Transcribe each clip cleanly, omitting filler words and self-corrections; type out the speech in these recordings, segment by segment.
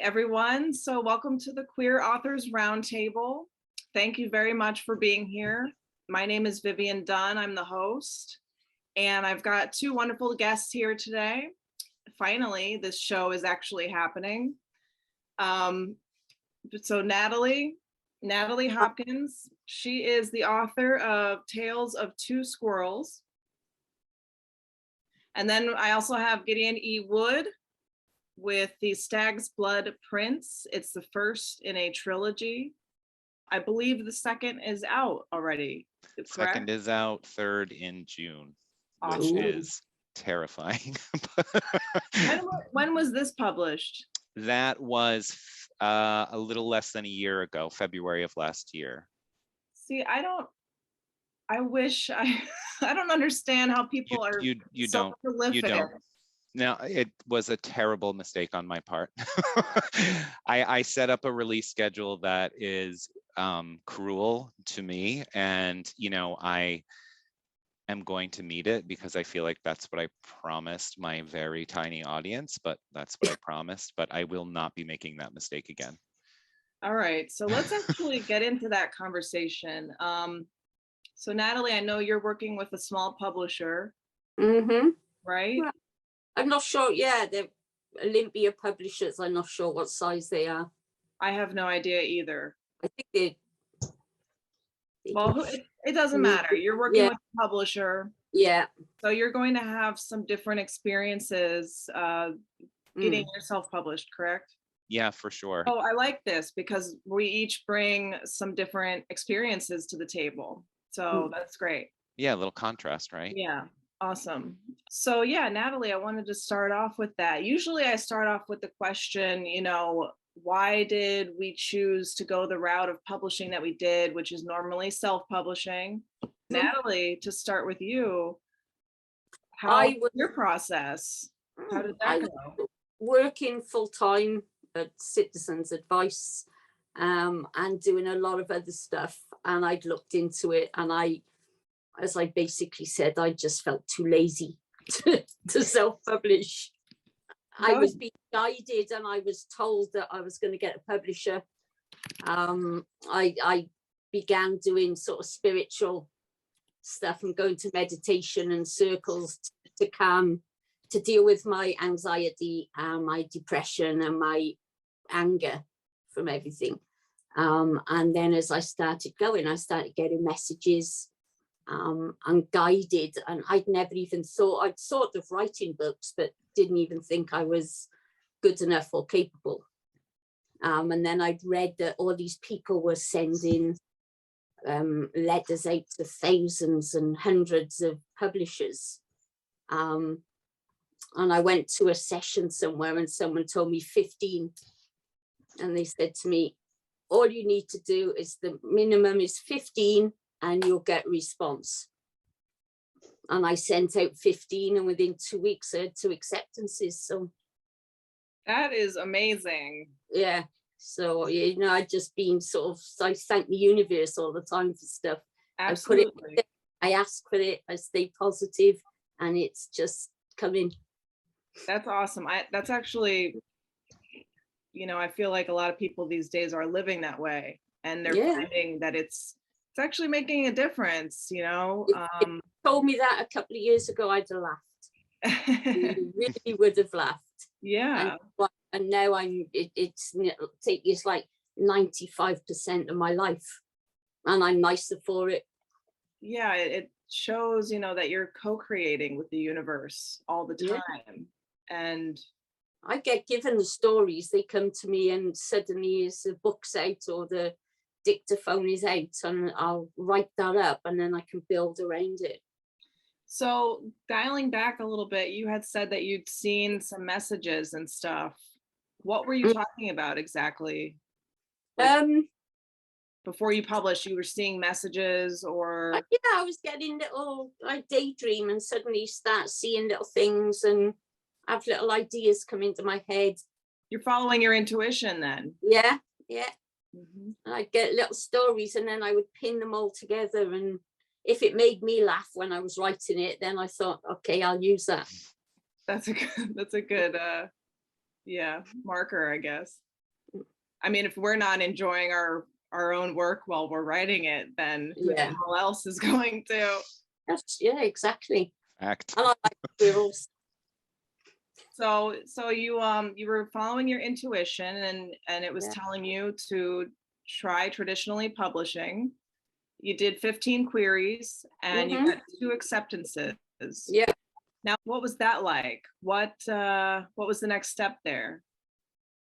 everyone. So welcome to the Queer Authors Roundtable. Thank you very much for being here. My name is Vivian Dunn. I'm the host, and I've got two wonderful guests here today. Finally, this show is actually happening. So Natalie Hopkins, she is the author of Tales of Two Squirrels. And then I also have Gideon E with the Stag's Blood Prince. It's the first in a trilogy. I believe the second is out already. Correct? Second is out, third in June, Awesome. which is terrifying. When was this published? That was a little less than a year ago, February of last year. See, I don't understand how people are so prolific. You don't. No, it was a terrible mistake on my part. I set up a release schedule that is cruel to me, and I am going to meet it because I feel like that's what I promised my very tiny audience, but that's what I promised, but I will not be making that mistake again. All right, so let's actually get into that conversation. So Natalie, I know you're working with a small publisher, right? Well, I'm not sure. Yeah, they're Olympia publishers. I'm not sure what size they are. I have no idea either. I think well, it doesn't matter. You're working with a publisher. Yeah. So you're going to have some different experiences getting yourself published, correct? Yeah, for sure. Oh, I like this because we each bring some different experiences to the table. So that's great. Yeah, a little contrast, right? Yeah, awesome. So yeah, Natalie, I wanted to start off with that. Usually I start off with the question, why did we choose to go the route of publishing that we did, which is normally self-publishing? Natalie, to start with you, how was your process? How did that go? Working full-time at Citizens Advice and doing a lot of other stuff. And I'd looked into it, and as I basically said, I just felt too lazy to self-publish. I was being guided, and I was told that I was going to get a publisher. I began doing sort of spiritual stuff and going to meditation and circles to deal with my anxiety and my depression and my anger from everything. And then as I started going, I started getting messages and guided, and I'd never even thought, I'd thought of writing books, but didn't even think I was good enough or capable. And then I'd read that all these people were sending letters out to thousands and hundreds of publishers. And I went to a session somewhere, and someone told me 15. And they said to me, all you need to do is the minimum is 15 and you'll get response. And I sent out 15, and within 2 weeks I had 2 acceptances. So that is amazing. Yeah. So, I'd just been I thank the universe all the time for stuff. Absolutely. I ask for it, I stay positive, and it's just coming. That's awesome. That's actually, I feel like a lot of people these days are living that way, and they're finding that it's actually making a difference, If you told me that a couple of years ago, I'd have laughed. Really would have laughed. Yeah. And now it's like 95% of my life, and I'm nicer for it. Yeah, it shows, that you're co-creating with the universe all the time. And I get given the stories, they come to me, and suddenly the book's out or the dictaphone is out, and I'll write that up, and then I can build around it. So dialing back a little bit, you had said that you'd seen some messages and stuff. What were you talking about exactly? Before you published, you were seeing messages, or? I was getting I daydream and suddenly start seeing little things and have little ideas come into my head. You're following your intuition then? Yeah. And I'd get little stories, and then I would pin them all together, and if it made me laugh when I was writing it, then I thought, okay, I'll use that. That's a good marker, I guess. I mean, if we're not enjoying our own work while we're writing it, then who the hell else is going to? Yeah, exactly. Fact. And I like squirrels. So you were following your intuition, and it was telling you to try traditionally publishing. You did 15 queries and you got 2 acceptances. Yeah. Now, what was that like? What was the next step there?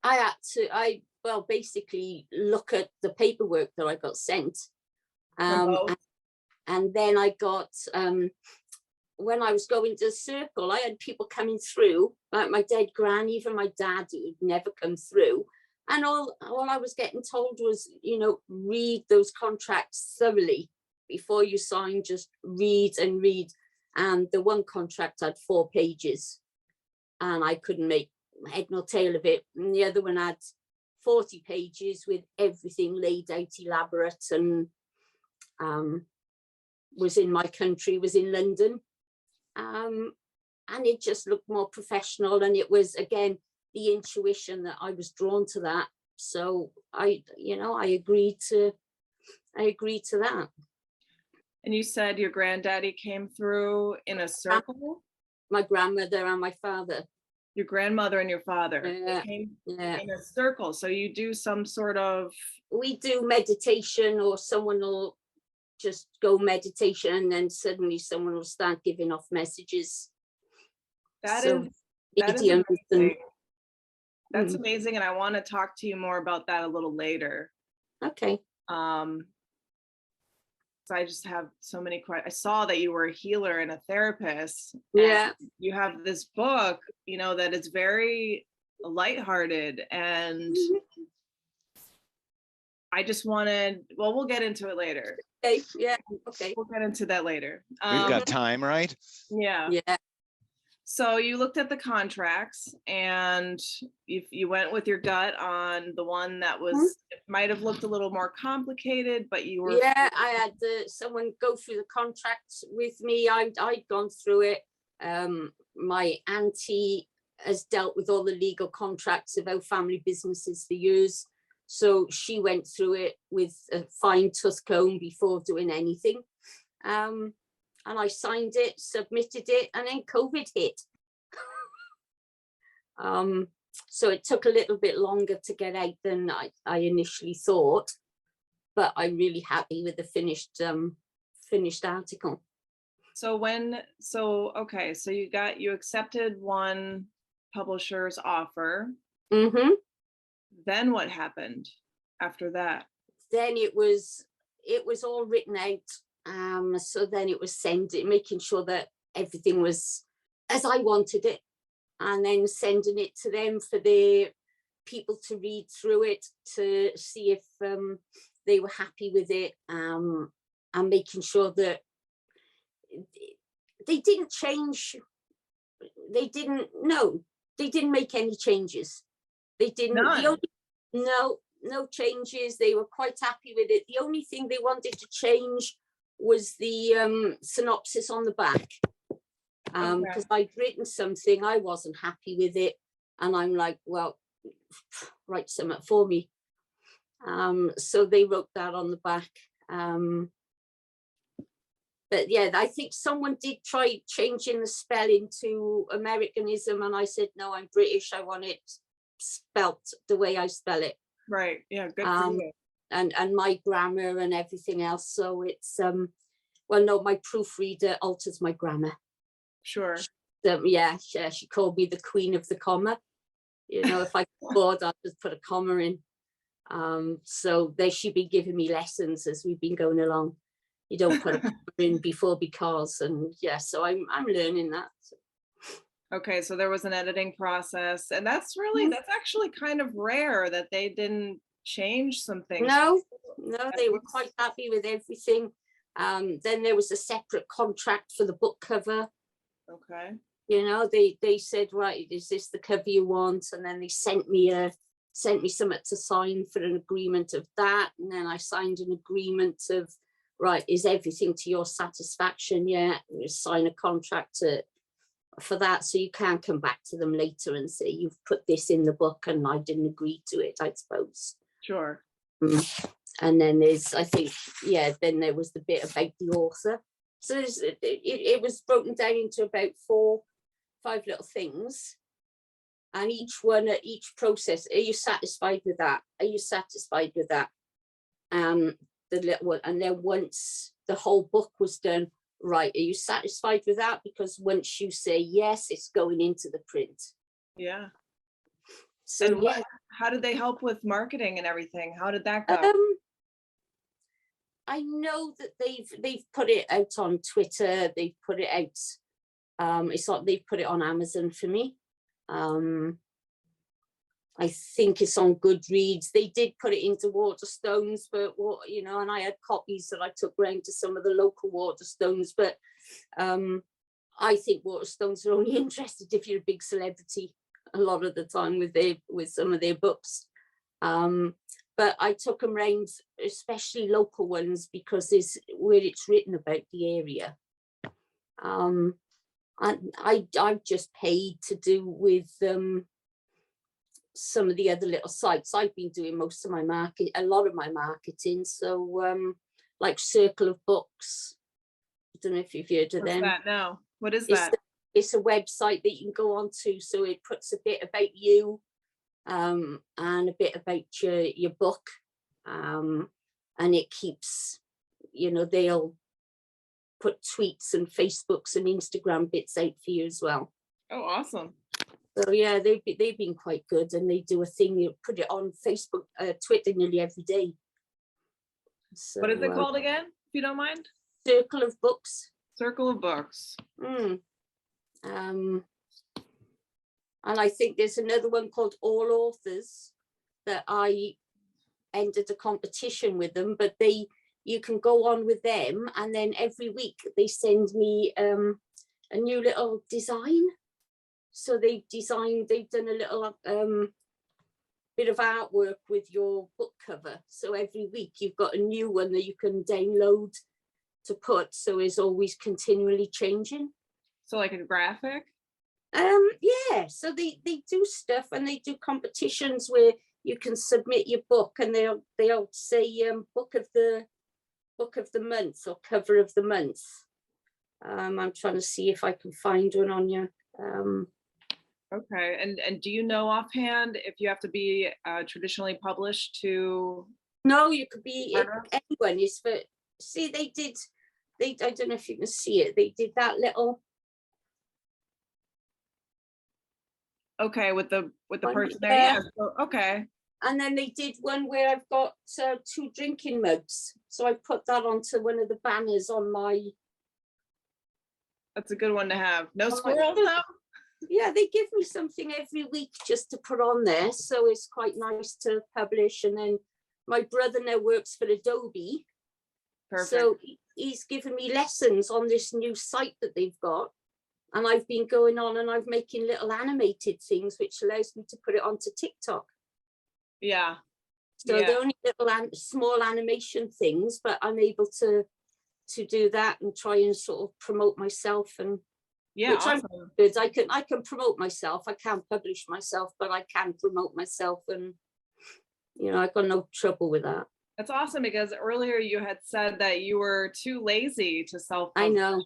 I had to, basically look at the paperwork that I got sent. And then I got, when I was going to Circle, I had people coming through, like my dead gran, even my dad, who would never come through. And all I was getting told was, read those contracts thoroughly before you sign, just read and read. And the one contract had 4 pages and I couldn't make head nor tail of it. And the other one had 40 pages with everything laid out elaborate, and was in my country, was in London. And it just looked more professional, and it was, again, the intuition that I was drawn to that. So I agreed to that. And you said your granddaddy came through in a circle? My grandmother and my father. Your grandmother and your father came in a circle. So you do some sort of... We do meditation, or someone will just go meditation and then suddenly someone will start giving off messages. That is amazing. That's amazing, and I want to talk to you more about that a little later. Okay. So I just have so many questions. I saw that you were a healer and a therapist. Yeah. You have this book, that is very lighthearted, and I just wanted, we'll get into it later. Okay. Yeah. Okay. We'll get into that later. We've got time, right? Yeah. Yeah. So you looked at the contracts and you went with your gut on the one that was, it might have looked a little more complicated, but you were... Yeah, I had someone go through the contracts with me. I'd gone through it. My auntie has dealt with all the legal contracts of our family businesses for years. So she went through it with a fine tooth comb before doing anything. And I signed it, submitted it, and then COVID hit. So it took a little bit longer to get out than I initially thought, but I'm really happy with the finished article. So you accepted one publisher's offer. Then what happened after that? Then it was all written out. So then it was making sure that everything was as I wanted it, and then sending it to them for their people to read through it to see if they were happy with it, and making sure that they didn't change. They didn't make any changes. They didn't. No changes. They were quite happy with it. The only thing they wanted to change was the synopsis on the back, because I'd written something, I wasn't happy with it, and I'm like, well, write something for me. So they wrote that on the back. But yeah, I think someone did try changing the spelling to Americanism, and I said, no, I'm British, I want it spelt the way I spell it. Right. Yeah, good for you. And my grammar and everything else. So it's my proofreader alters my grammar. Sure. She called me the queen of the comma. If I could, I'd just put a comma in. So they should be giving me lessons as we've been going along. You don't put a comma in before because, and so I'm learning that. Okay, so there was an editing process, and that's actually kind of rare that they didn't change some things. No, they were quite happy with everything. Then there was a separate contract for the book cover. Okay. They said, right, is this the cover you want? And then they sent me something to sign for an agreement of that. And then I signed an agreement of, right, is everything to your satisfaction? Yeah, you sign a contract for that, so you can come back to them later and say, you've put this in the book and I didn't agree to it, I suppose. Sure. And then there's, I think, yeah, then there was the bit about the author. So it was broken down into about 4-5 little things. And each one at each process, are you satisfied with that? Are you satisfied with that? The little one, and then once the whole book was done, right, are you satisfied with that? Because once you say yes, it's going into the print. Yeah. So and yeah. how did they help with marketing and everything? How did that go? I know that they've put it out on Twitter. They've put it out. It's like they've put it on Amazon for me. I think it's on Goodreads. They did put it into Waterstones, but you know, and I had copies that I took round to some of the local Waterstones. But I think Waterstones are only interested if you're a big celebrity a lot of the time with some of their books. But I took them round, especially local ones, because it's where it's written about the area. And I've just paid to do with some of the other little sites. I've been doing most of my a lot of my marketing. So like Circle of Books. I don't know if you've heard of them. What's that now? What is that? It's a website that you can go on to. So it puts a bit about you and a bit about your book. And it keeps, you know, they'll put tweets and Facebooks and Instagram bits out for you as well. Oh, awesome. So yeah, they've been quite good, and they do a thing, you put it on Facebook, Twitter nearly every day. So, what is it called again, if you don't mind? Circle of Books. Circle of Books. And I think there's another one called All Authors that I entered a competition with them, but you can go on with them, and then every week they send me a new little design. So they've done a little bit of artwork with your book cover. So every week you've got a new one that you can download to put. So it's always continually changing. So like a graphic? Yeah. So they do stuff, and they do competitions where you can submit your book, and they'll say book of the month or cover of the month. I'm trying to see if I can find one on you. Okay, and do you know offhand if you have to be traditionally published to? No, you could be anyone. Is for see they I don't know if you can see it. They did that little. Okay, with the person there, yeah. Yeah. So, okay. And then they did one where I've got 2 drinking mugs, so I put that onto one of the banners on my. That's a good one to have. No squirrels though. Yeah, they give me something every week just to put on there, so it's quite nice to publish. And then my brother now works for Adobe. Perfect. So he's given me lessons on this new site that they've got, and I've been going on and I'm making little animated things, which allows me to put it onto TikTok. Yeah. So they're only little small animation things, but I'm able to do that and try and sort of promote myself. And yeah, which awesome. I'm good. I can promote myself. I can't publish myself, but I can promote myself, and you know, I've got no trouble with that. That's awesome, because earlier you had said that you were too lazy to self-publish. I know,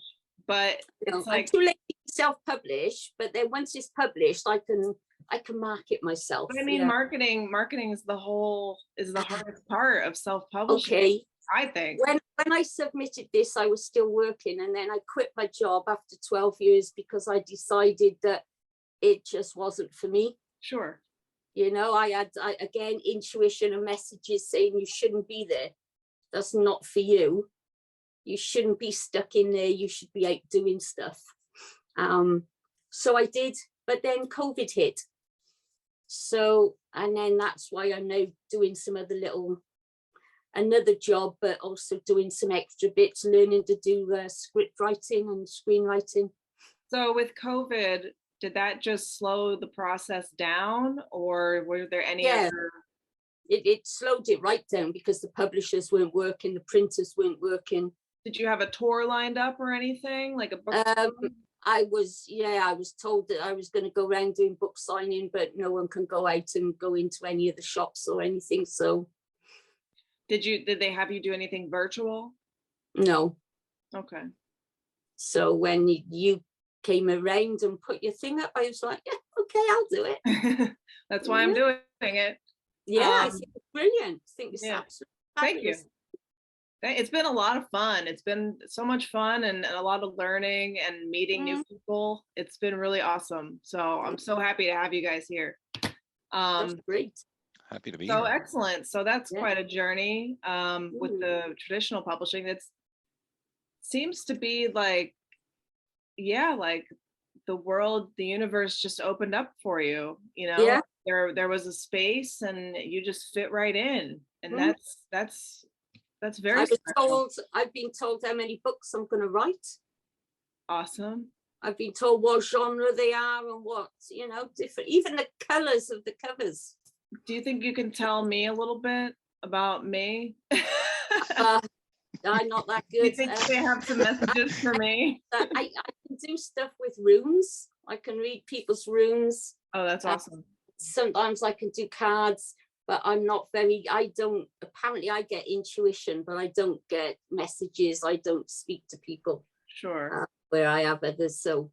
but it's like I'm too lazy to self-publish. But then once it's published, I can market myself. But I mean, marketing is the hardest part of self-publishing. Okay. I think when I submitted this, I was still working, and then I quit my job after 12 years because I decided that it just wasn't for me. Sure. You know, I had again intuition and messages saying you shouldn't be there. That's not for you. You shouldn't be stuck in there. You should be out doing stuff. So I did, but then COVID hit. So, and then that's why I'm now doing some other another job, but also doing some extra bits, learning to do script writing and screenwriting. So with COVID, did that just slow the process down, or were there any other? It slowed it right down because the publishers weren't working, the printers weren't working. Did you have a tour lined up or anything, like a book? I was told that I was going to go around doing book signing, but no one can go out and go into any of the shops or anything. So did they have you do anything virtual? no. Okay. So when you came around and put your thing up, I was like, yeah, okay, I'll do it. That's why I'm doing it. Yeah, I think it's brilliant. I think it's absolutely fabulous. Thank you. It's been a lot of fun. It's been so much fun and a lot of learning and meeting new people. It's been really awesome. So I'm so happy to have you guys here. That's great. Happy to be so here. Excellent. So that's quite a journey with the traditional publishing. That seems to be like, like the world, the universe just opened up for you. You know, there was a space and you just fit right in, and that's very special. I've been told how many books I'm going to write. Awesome. I've been told what genre they are and what, different, even the colors of the covers. Do you think you can tell me a little bit about me? I'm not that good. You think they have some messages for me? I can do stuff with runes. I can read people's runes. Oh, that's awesome. Sometimes I can do cards. But apparently I get intuition, but I don't get messages. I don't speak to people. Sure. Where I have others. So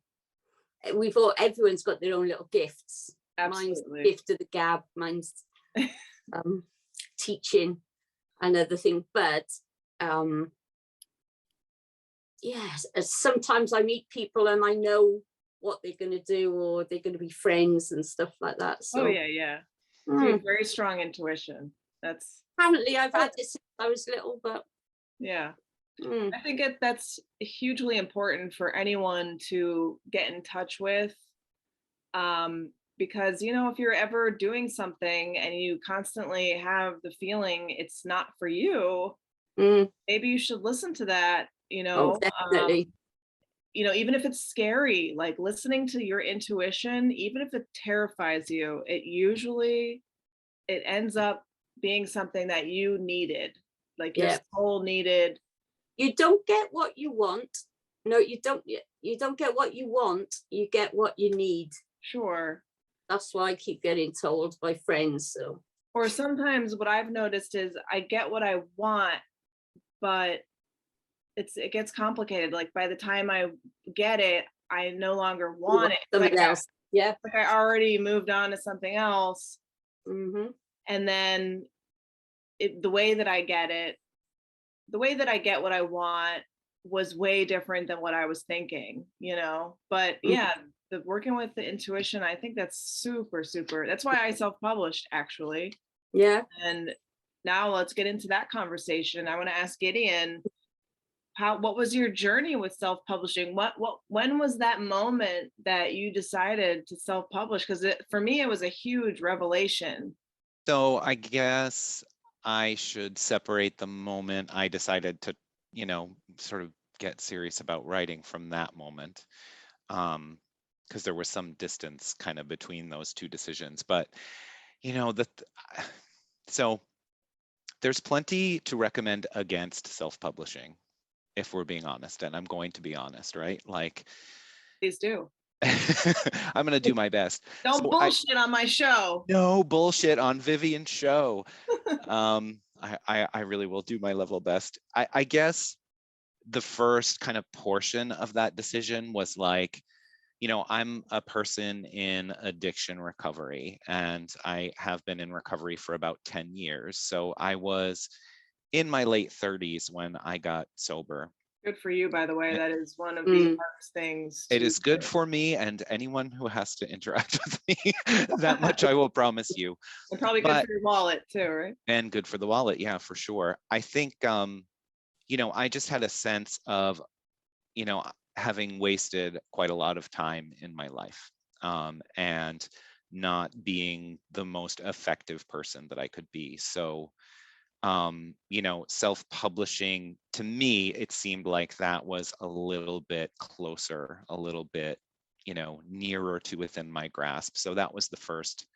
everyone's got their own little gifts. Absolutely. Mine's gift of the gab. Mine's teaching, another thing. But sometimes I meet people and I know what they're going to do, or they're going to be friends and stuff like that. So, yeah. You have very strong intuition. That's apparently I've had it since I was little, but I think that's hugely important for anyone to get in touch with, because if you're ever doing something and you constantly have the feeling it's not for you, maybe you should listen to that. Definitely. Even if it's scary, like listening to your intuition, even if it terrifies you, it ends up being something that you needed, like your soul needed. You don't get what you want. No, you don't get what you want. You get what you need. Sure. That's why I keep getting told by friends. So. Or sometimes what I've noticed is I get what I want, but it gets complicated. Like by the time I get it, I no longer want it. Something else. Yeah. Like I already moved on to something else. Mm-hmm. And then the way that I get what I want was way different than what I was thinking, but the working with the intuition, I think that's super, super. That's why I self-published, actually. Yeah. And now let's get into that conversation. I want to ask Gideon, what was your journey with self-publishing? When was that moment that you decided to self-publish? Because for me, it was a huge revelation. So I guess I should separate the moment I decided to, sort of get serious about writing from that moment. Because there was some distance kind of between those two decisions. But, so there's plenty to recommend against self-publishing, if we're being honest, and I'm going to be honest, right? Like, please do. I'm going to do my best. Don't bullshit on my show. No bullshit on Vivian's show. I really will do my level best. I guess the first kind of portion of that decision was like, I'm a person in addiction recovery, and I have been in recovery for about 10 years. So I was in my late 30s when I got sober. Good for you, by the way. That is one of the hardest things. It is good for me and anyone who has to interact with me. That much I will promise you. And probably good for your wallet too, right? And good for the wallet, yeah, for sure. I think, I just had a sense of, having wasted quite a lot of time in my life, and not being the most effective person that I could be. So, self-publishing, to me, it seemed like that was a little bit closer, a little bit, nearer to within my grasp. So that was the first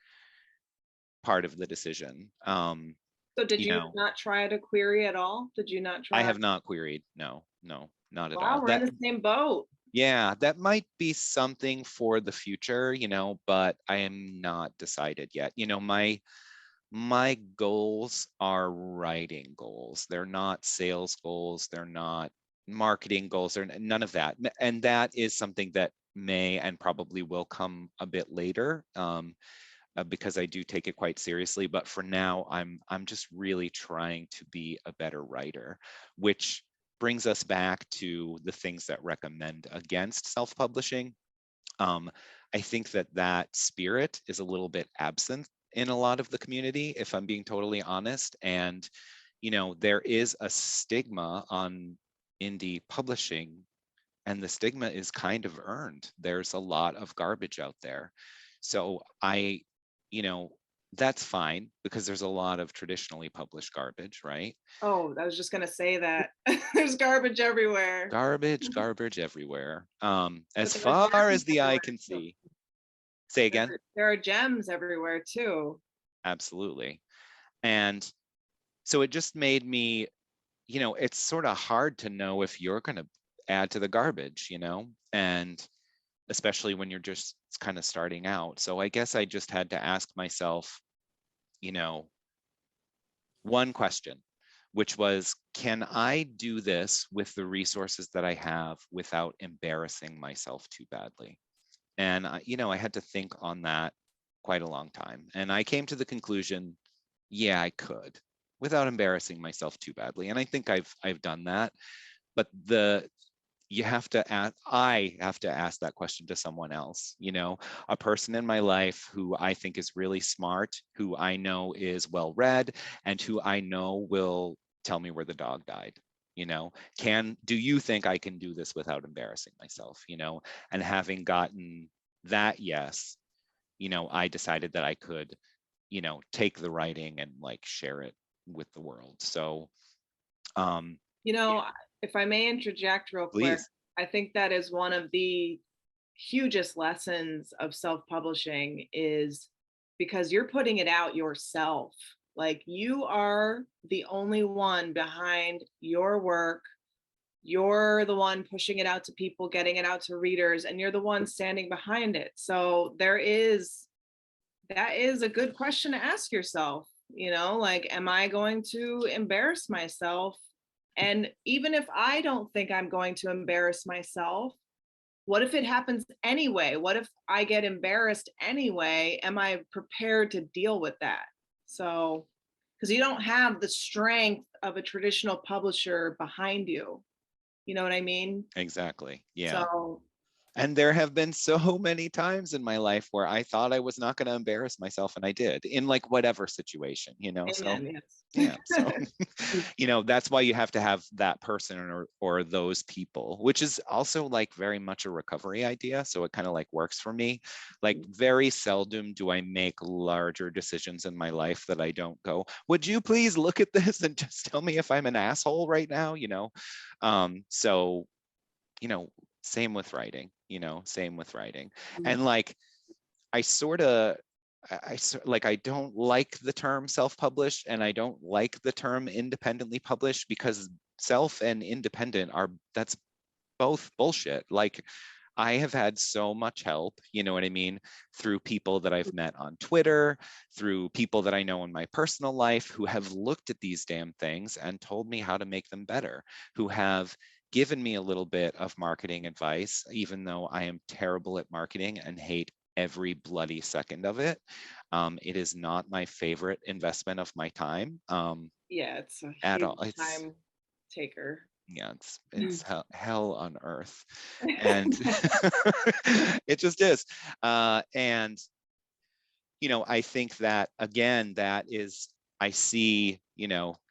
part of the decision. So did you not try to query at all? Did you not try? I have not queried. No, not at all. Wow, we're in the same boat. Yeah, that might be something for the future, but I am not decided yet. My goals are writing goals. They're not sales goals. They're not marketing goals. They're none of that. And that is something that may and probably will come a bit later, because I do take it quite seriously. But for now, I'm just really trying to be a better writer, which brings us back to the things that recommend against self-publishing. I think that spirit is a little bit absent in a lot of the community, if I'm being totally honest. And, there is a stigma on indie publishing, and the stigma is kind of earned. There's a lot of garbage out there. So you know, that's fine because there's a lot of traditionally published garbage, right? Oh, I was just gonna say that. There's garbage everywhere. Garbage everywhere. As But there are far as gems the eye everywhere can too. see. Say again? There are gems everywhere too. Absolutely. And so it just made me, it's sort of hard to know if you're going to add to the garbage, and especially when you're just kind of starting out. So I guess I just had to ask myself, one question, which was, can I do this with the resources that I have without embarrassing myself too badly? And I had to think on that quite a long time. And I came to the conclusion, yeah, I could, without embarrassing myself too badly. And I think I've done that. But I have to ask that question to someone else, a person in my life who I think is really smart, who I know is well read, and who I know will tell me where the dog died. Do you think I can do this without embarrassing myself? And having gotten that yes, I decided that I could, take the writing and like share it with the world. So You know, if I may interject real quick, please. I think that is one of the hugest lessons of self-publishing, is because you're putting it out yourself. Like, you are the only one behind your work. You're the one pushing it out to people, getting it out to readers, and you're the one standing behind it. So that is a good question to ask yourself, like, am I going to embarrass myself? And even if I don't think I'm going to embarrass myself, what if it happens anyway? What if I get embarrassed anyway? Am I prepared to deal with that? So, because you don't have the strength of a traditional publisher behind you. You know what I mean? Exactly. Yeah. So, And there have been so many times in my life where I thought I was not going to embarrass myself, and I did, in like whatever situation, So amen, yeah, so yes. that's why you have to have that person or those people, which is also like very much a recovery idea. So it kind of like works for me. Like, very seldom do I make larger decisions in my life that I don't go, would you please look at this and just tell me if I'm an asshole right now? So same with writing, same with writing. And like, I don't like the term self-published, and I don't like the term independently published, because self and independent that's both bullshit. Like, I have had so much help, you know what I mean, through people that I've met on Twitter, through people that I know in my personal life who have looked at these damn things and told me how to make them better, who have given me a little bit of marketing advice, even though I am terrible at marketing and hate every bloody second of it. It is not my favorite investment of my time. Yeah, it's a At huge all. It's time taker. Yeah, it's hell on earth, and it just is. And I think that, again, that is, I see,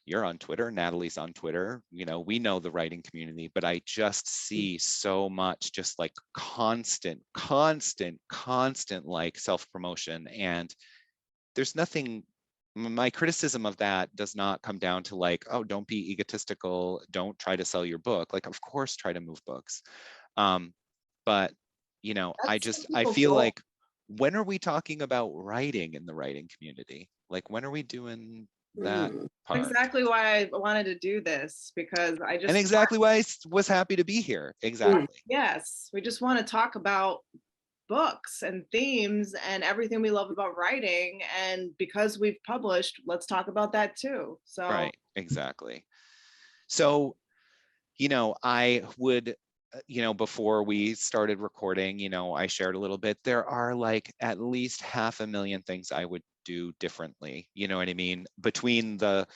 you're on Twitter, Natalie's on Twitter, we know the writing community, but I just see so much just like constant like self-promotion. And there's nothing, my criticism of that does not come down to like, oh, don't be egotistical, don't try to sell your book. Like, of course, try to move books. But That's I people's feel goal. like, when are we talking about writing in the writing community? Like, when are we doing that part. Exactly why I wanted to do this, because I just And exactly why I was happy to be here. Exactly. Yes, we just want to talk about books and themes and everything we love about writing, and because we've published, let's talk about that too. So Right, exactly. So, you know, I would, you know, before we started recording, you know, I shared a little bit, there are like at least 500,000 things I would do differently, you know what I mean, between the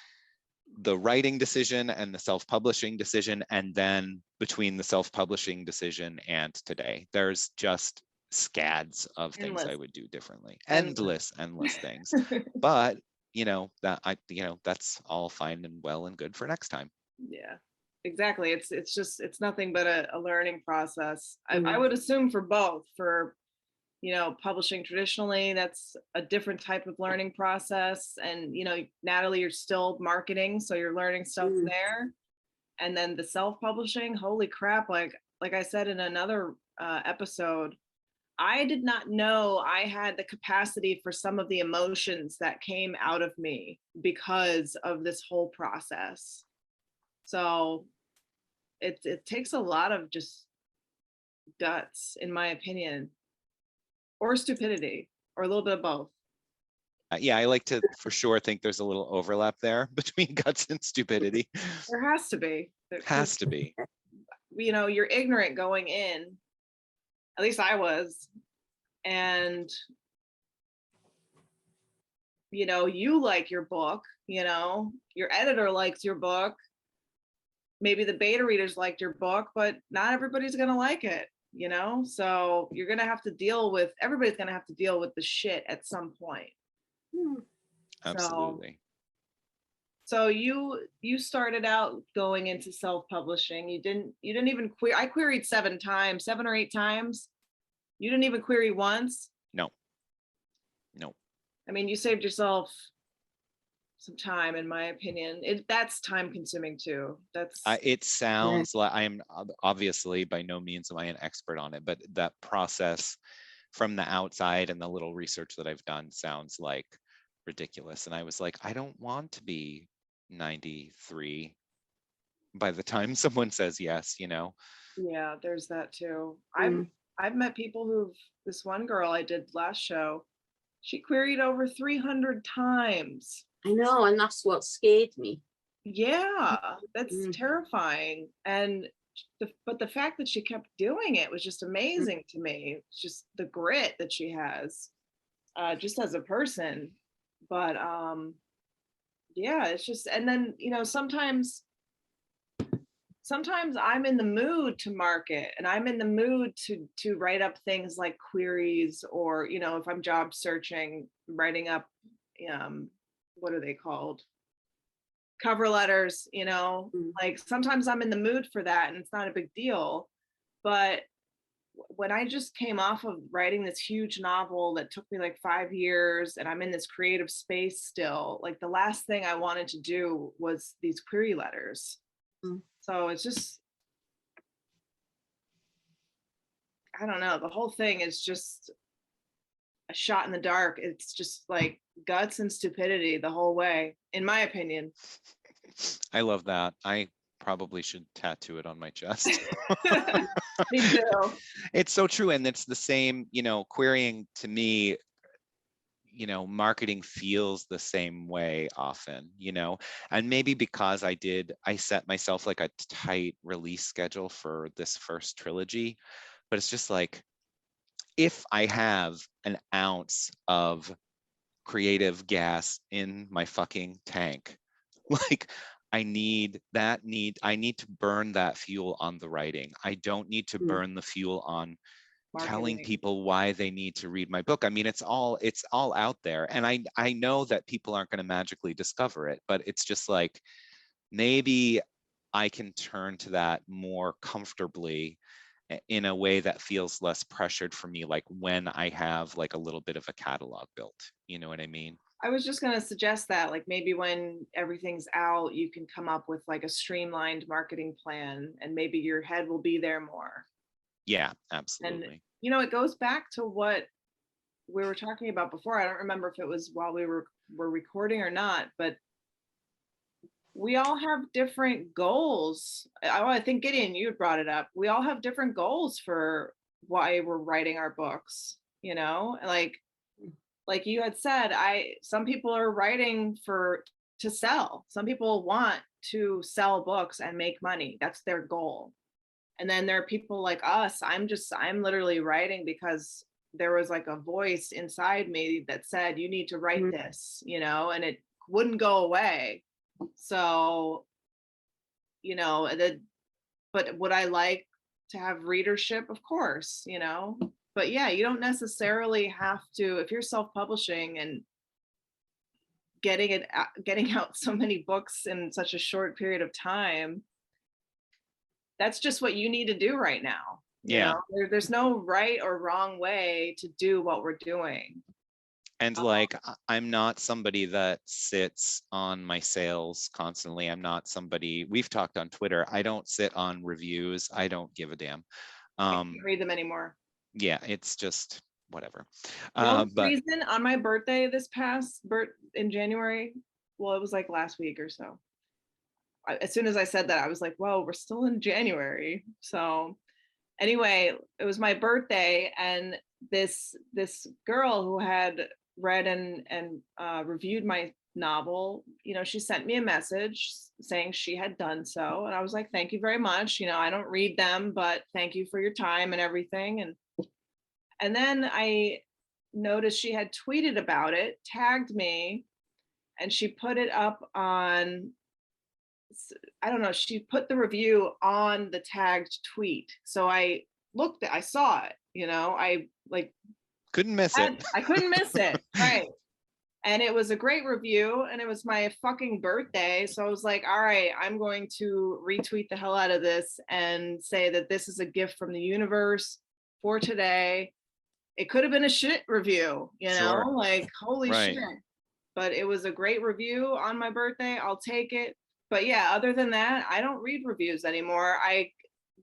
writing decision and the self-publishing decision, and then between the self-publishing decision and today, there's just scads of things I would do differently. Endless things. But you know, that that's all fine and well and good for next time. yeah, exactly. It's nothing but a learning process. I would assume for both, for publishing traditionally, that's a different type of learning process. And Natalie, you're still marketing, so you're learning stuff there. And then the self-publishing, holy crap, like I said in another episode, I did not know I had the capacity for some of the emotions that came out of me because of this whole process. So it takes a lot of just guts, in my opinion, or stupidity, or a little bit of both. Yeah, I like to for sure think there's a little overlap there between guts and stupidity. There has to be. Has to be. You're ignorant going in. At least I was. And you like your book, your editor likes your book. Maybe the beta readers liked your book, but not everybody's going to like it, so you're going to have to everybody's going to have to deal with the shit at some point. Absolutely. So you started out going into self-publishing. You didn't even query. I queried 7 or 8 times. You didn't even query once. No. I mean, you saved yourself some time, in my opinion. That's time consuming too. It sounds like, I'm obviously by no means am I an expert on it, but that process from the outside and the little research that I've done sounds like ridiculous. And I was like, I don't want to be 93 by the time someone says yes, Yeah, there's that too. I've met people this one girl I did last show, she queried over 300 times. I know, and that's what scared me. Yeah, that's terrifying. And but the fact that she kept doing it was just amazing to me. It's just the grit that she has, just as a person. But yeah, it's just, and then sometimes I'm in the mood to market, and I'm in the mood to write up things like queries, or if I'm job searching, writing up what are they called, cover letters, like sometimes I'm in the mood for that and it's not a big deal. But when I just came off of writing this huge novel that took me like 5 years, and I'm in this creative space still, like the last thing I wanted to do was these query letters. So it's just, I don't know, the whole thing is just a shot in the dark. It's just like guts and stupidity the whole way, in my opinion. I love that. I probably should tattoo it on my chest. Me too. It's so true. And it's the same, querying to me, marketing feels the same way often, and maybe because I set myself like a tight release schedule for this first trilogy, but it's just like, if I have an ounce of creative gas in my fucking tank, like I need to burn that fuel on the writing. I don't need to burn the fuel on telling people why they need to read my book. I mean, it's all out there. And I know that people aren't going to magically discover it, but it's just like, maybe I can turn to that more comfortably in a way that feels less pressured for me, like when I have like a little bit of a catalog built. You know what I mean? I was just going to suggest that, like, maybe when everything's out, you can come up with like a streamlined marketing plan, and maybe your head will be there more. Yeah, absolutely. And it goes back to what we were talking about before. I don't remember if it was while we were recording or not, but we all have different goals. I think Gideon, you had brought it up. We all have different goals for why we're writing our books, you know, like you had said, some people are writing to sell. Some people want to sell books and make money. That's their goal. And then there are people like us. I'm literally writing because there was like a voice inside me that said, you need to write this, you know, and it wouldn't go away. So, you know, but would I like to have readership? Of course, you know, but yeah, you don't necessarily have to, if you're self-publishing and getting out so many books in such a short period of time, that's just what you need to do right now. You know, there's no right or wrong way to do what we're doing. And like, I'm not somebody that sits on my sales constantly. I'm not somebody, we've talked on Twitter, I don't sit on reviews. I don't give a damn. I can't read them anymore. Yeah, it's just whatever. One reason on my birthday in January, well, it was like last week or so. As soon as I said that, I was like, whoa, we're still in January. So anyway, it was my birthday, and this girl who had read and reviewed my novel, you know, she sent me a message saying she had done so. And I was like, thank you very much. You know, I don't read them, but thank you for your time and everything. And then I noticed she had tweeted about it, tagged me, and she put it up on, I don't know, she put the review on the tagged tweet. So I saw it, you know, I like couldn't miss it. I couldn't miss it. Right. And it was a great review, and it was my fucking birthday. So I was like, all right, I'm going to retweet the hell out of this and say that this is a gift from the universe for today. It could have been a shit review, you know, like, holy shit. But it was a great review on my birthday. I'll take it. But yeah, other than that, I don't read reviews anymore.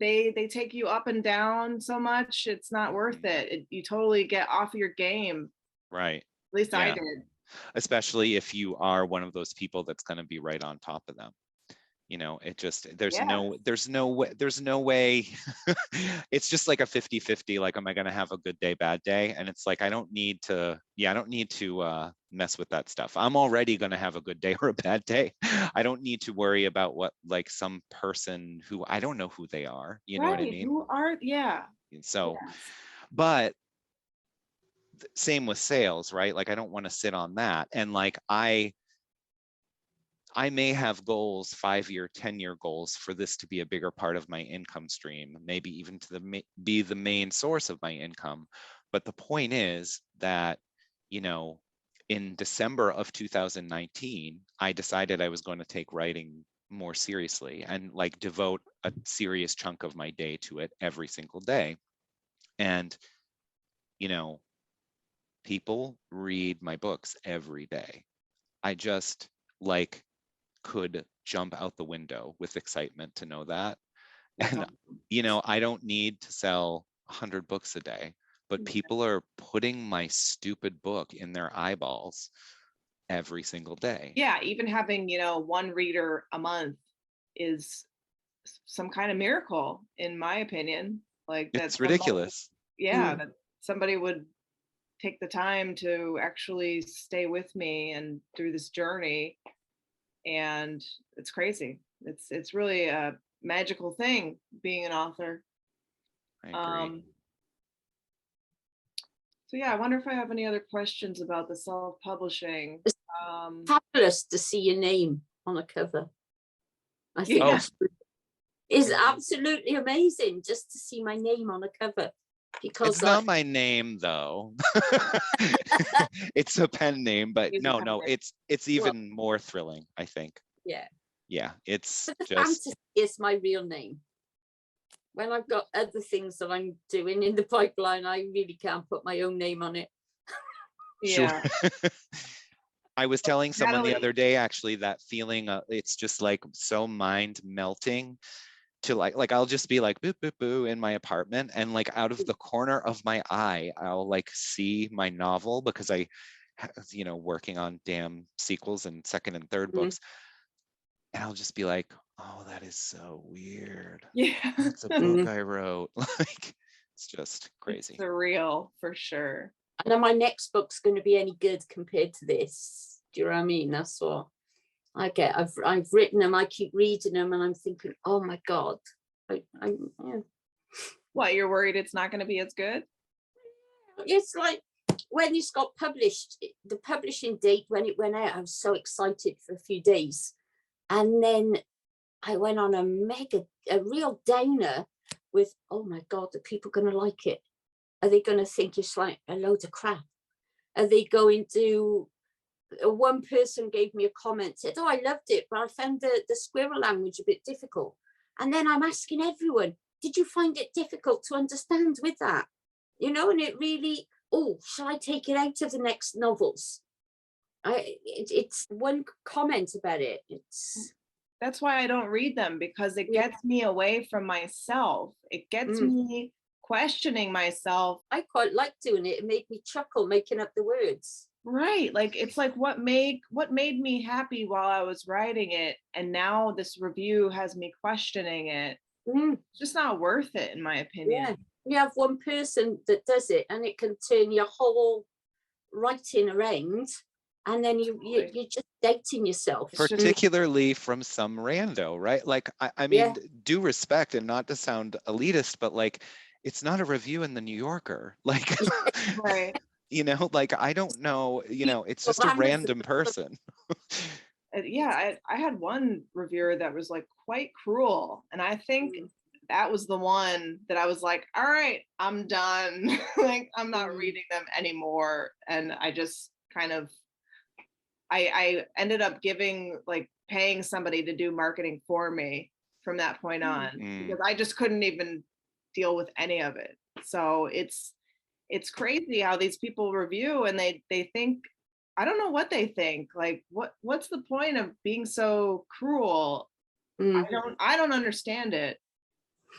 They take you up and down so much. It's not worth it. You totally get off your game. Right. At least I did. Especially if you are one of those people that's going to be right on top of them. You know, it just, there's no way. It's just like a 50-50, like, am I going to have a good day, bad day? And it's like, I don't need to mess with that stuff. I'm already going to have a good day or a bad day. I don't need to worry about what, like, some person who I don't know who they are, you know what I mean? Who are, So, but same with sales, right? Like, I don't want to sit on that. And like, I may have goals, 5-year, 10-year goals for this to be a bigger part of my income stream, maybe even to be the main source of my income. But the point is that, you know, in December of 2019, I decided I was going to take writing more seriously and like devote a serious chunk of my day to it every single day. And, you know, people read my books every day. I just like could jump out the window with excitement to know that. And, you know, I don't need to sell 100 books a day, but people are putting my stupid book in their eyeballs every single day. Yeah, even having, you know, one reader a month is some kind of miracle, in my opinion. Like, that's ridiculous. That somebody would take the time to actually stay with me and through this journey. And it's crazy. It's really a magical thing being an author. I agree. So yeah, I wonder if I have any other questions about the self-publishing. Fabulous to see your name on a cover. I think is absolutely amazing just to see my name on a cover. Because it's not my name though. It's a pen name, but no, it's even more thrilling, I think. Yeah, it's but the just fantasy is my real name. When I've got other things that I'm doing in the pipeline, I really can't put my own name on it. Yeah. I was telling someone the other day, actually, that feeling, it's just like so mind melting to like I'll just be like boo boo boo in my apartment, and like out of the corner of my eye I'll like see my novel, because I, you know, working on damn sequels and second and third books, and I'll just be like, oh, that is so weird. Yeah. That's a book I wrote. Like, it's just crazy. It's surreal for sure. I know my next book's going to be any good compared to this. Do you know what I mean? That's what I get. I've written them, I keep reading them, and I'm thinking, oh my God. Yeah. What, you're worried it's not going to be as good? It's like when this got published, the publishing date when it went out, I was so excited for a few days. And then I went on a real downer with, oh my God, are people going to like it? Are they going to think it's like a load of crap? Are they going to, one person gave me a comment, said, oh, I loved it, but I found the squirrel language a bit difficult. And then I'm asking everyone, did you find it difficult to understand with that? You know, and it really, oh, shall I take it out of the next novels? It's one comment about it. That's why I don't read them, because it gets me away from myself. It gets me questioning myself. I quite like doing it. It made me chuckle making up the words. Right. Like, it's like what made me happy while I was writing it, and now this review has me questioning it. It's just not worth it, in my opinion. Yeah. You have one person that does it, and it can turn your whole writing around, and then you're just dating yourself. Particularly from some rando, right? Like, I mean, due respect, and not to sound elitist, but like, it's not a review in the New Yorker. Like, right. You know, like, I don't know, you know, it's just a random person. Yeah, I had one reviewer that was like quite cruel, and I think that was the one that I was like, all right, I'm done. Like, I'm not reading them anymore. And I just kind of, I ended up paying somebody to do marketing for me from that point on, because I just couldn't even deal with any of it. So it's crazy how these people review, and they think, I don't know what they think. Like, what's the point of being so cruel? I don't understand it.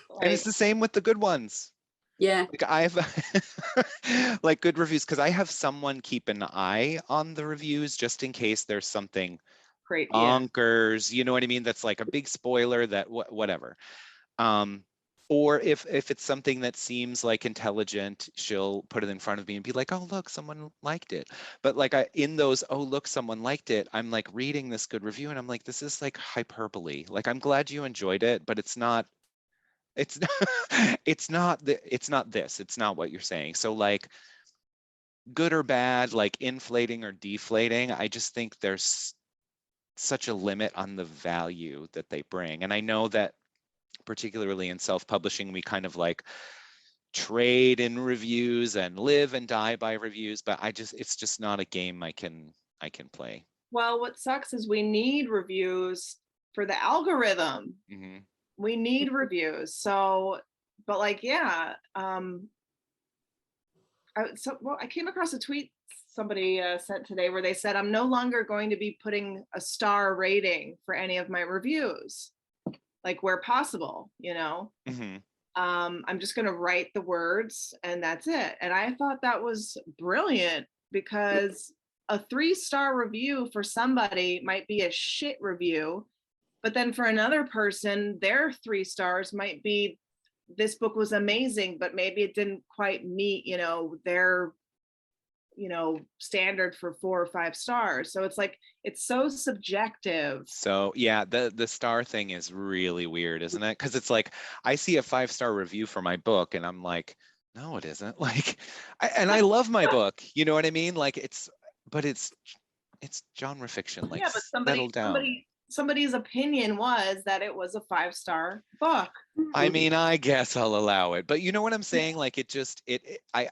Like, and it's the same with the good ones. Yeah. Like, I've like good reviews, because I have someone keep an eye on the reviews just in case there's something bonkers, you know what I mean? That's like a big spoiler that whatever. Or if it's something that seems like intelligent, she'll put it in front of me and be like, oh, look, someone liked it. But like, in those, oh, look, someone liked it, I'm like reading this good review and I'm like, this is like hyperbole. Like, I'm glad you enjoyed it, but it's not this. It's not what you're saying. So like, good or bad, like inflating or deflating, I just think there's such a limit on the value that they bring. And I know that particularly in self-publishing, we kind of like trade in reviews and live and die by reviews, but it's just not a game I can play. Well, what sucks is we need reviews for the algorithm. We need reviews. So, but like, yeah, I came across a tweet somebody sent today where they said, I'm no longer going to be putting a star rating for any of my reviews, like, where possible, you know. I'm just going to write the words and that's it. And I thought that was brilliant, because a 3-star review for somebody might be a shit review, but then for another person, their 3 stars might be, this book was amazing, but maybe it didn't quite meet, you know, their, you know, standard for 4 or 5 stars. So it's like, it's so subjective. So yeah, the star thing is really weird, isn't it? Because it's like, I see a 5-star review for my book and I'm like, no, it isn't. Like, I love my book, you know what I mean? Like, it's genre fiction. Like, yeah, but settle down. Somebody's opinion was that it was a 5-star book. I mean, I guess I'll allow it, but you know what I'm saying? Like,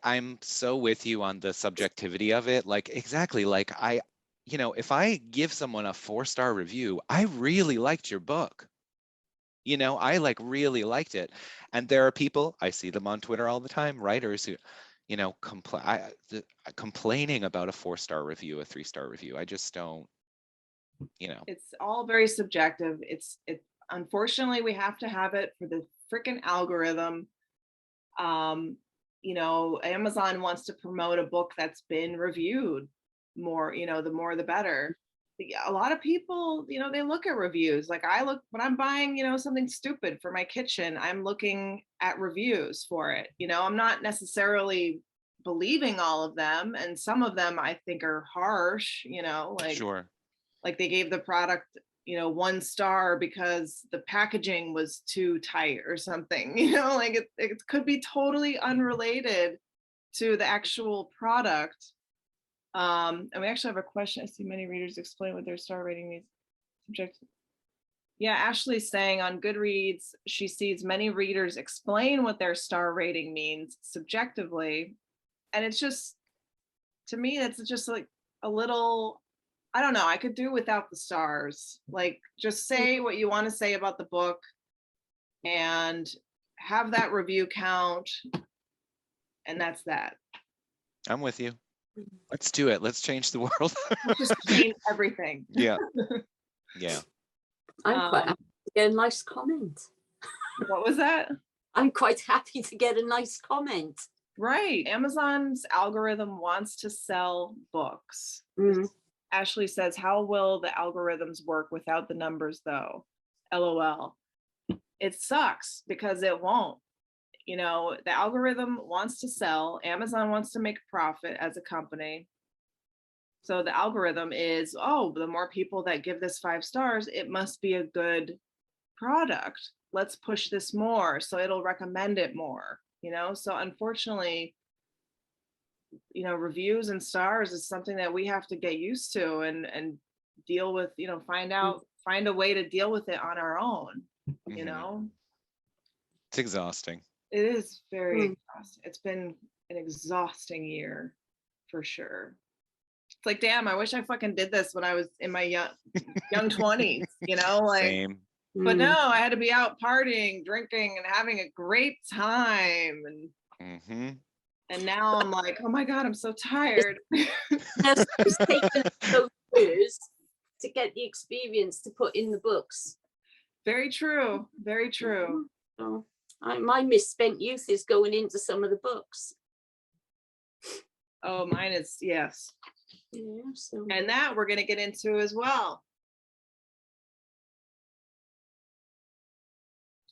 I'm so with you on the subjectivity of it. Like, exactly. Like, you know, if I give someone a 4-star review, I really liked your book. You know, I like really liked it. And there are people, I see them on Twitter all the time, writers who, you know, complaining about a 4-star review, a 3-star review. I just don't, you know. It's all very subjective. Unfortunately, we have to have it for the freaking algorithm. You know, Amazon wants to promote a book that's been reviewed more, you know, the more the better. yeah, a lot of people, they look at reviews. Like I look when I'm buying, something stupid for my kitchen, I'm looking at reviews for it. I'm not necessarily believing all of them. And some of them I think are harsh, Sure. like they gave the product, 1 star because the packaging was too tight or something, like it could be totally unrelated to the actual product. And we actually have a question. I see many readers explain what their star rating means. Subjective. Yeah, Ashley's saying on Goodreads, she sees many readers explain what their star rating means subjectively. And it's just, to me, that's just like a little, I don't know, I could do without the stars. Like just say what you want to say about the book and have that review count. And that's that. I'm with you. Let's do it. Let's change the world. Let's just change everything. Yeah. Yeah. I'm quite happy to get a nice comment. What was that? I'm quite happy to get a nice comment. Right. Amazon's algorithm wants to sell books. Ashley says, how will the algorithms work without the numbers though? LOL. It sucks because it won't. The algorithm wants to sell. Amazon wants to make a profit as a company. So the algorithm is, oh, the more people that give this 5 stars, it must be a good product. Let's push this more. So it'll recommend it more, So unfortunately, reviews and stars is something that we have to get used to and deal with, find a way to deal with it on our own, It's exhausting. It is very exhausting. It's been an exhausting year for sure. It's like, damn, I wish I fucking did this when I was in my young 20s, like, Same. But no, I had to be out partying, drinking, and having a great time. And now I'm like, oh my God, I'm so tired. It's taken those years to get the experience to put in the books. Very true. Very true. So my misspent youth is going into some of the books. Oh, mine is, yes. Yeah, so. And that we're going to get into as well.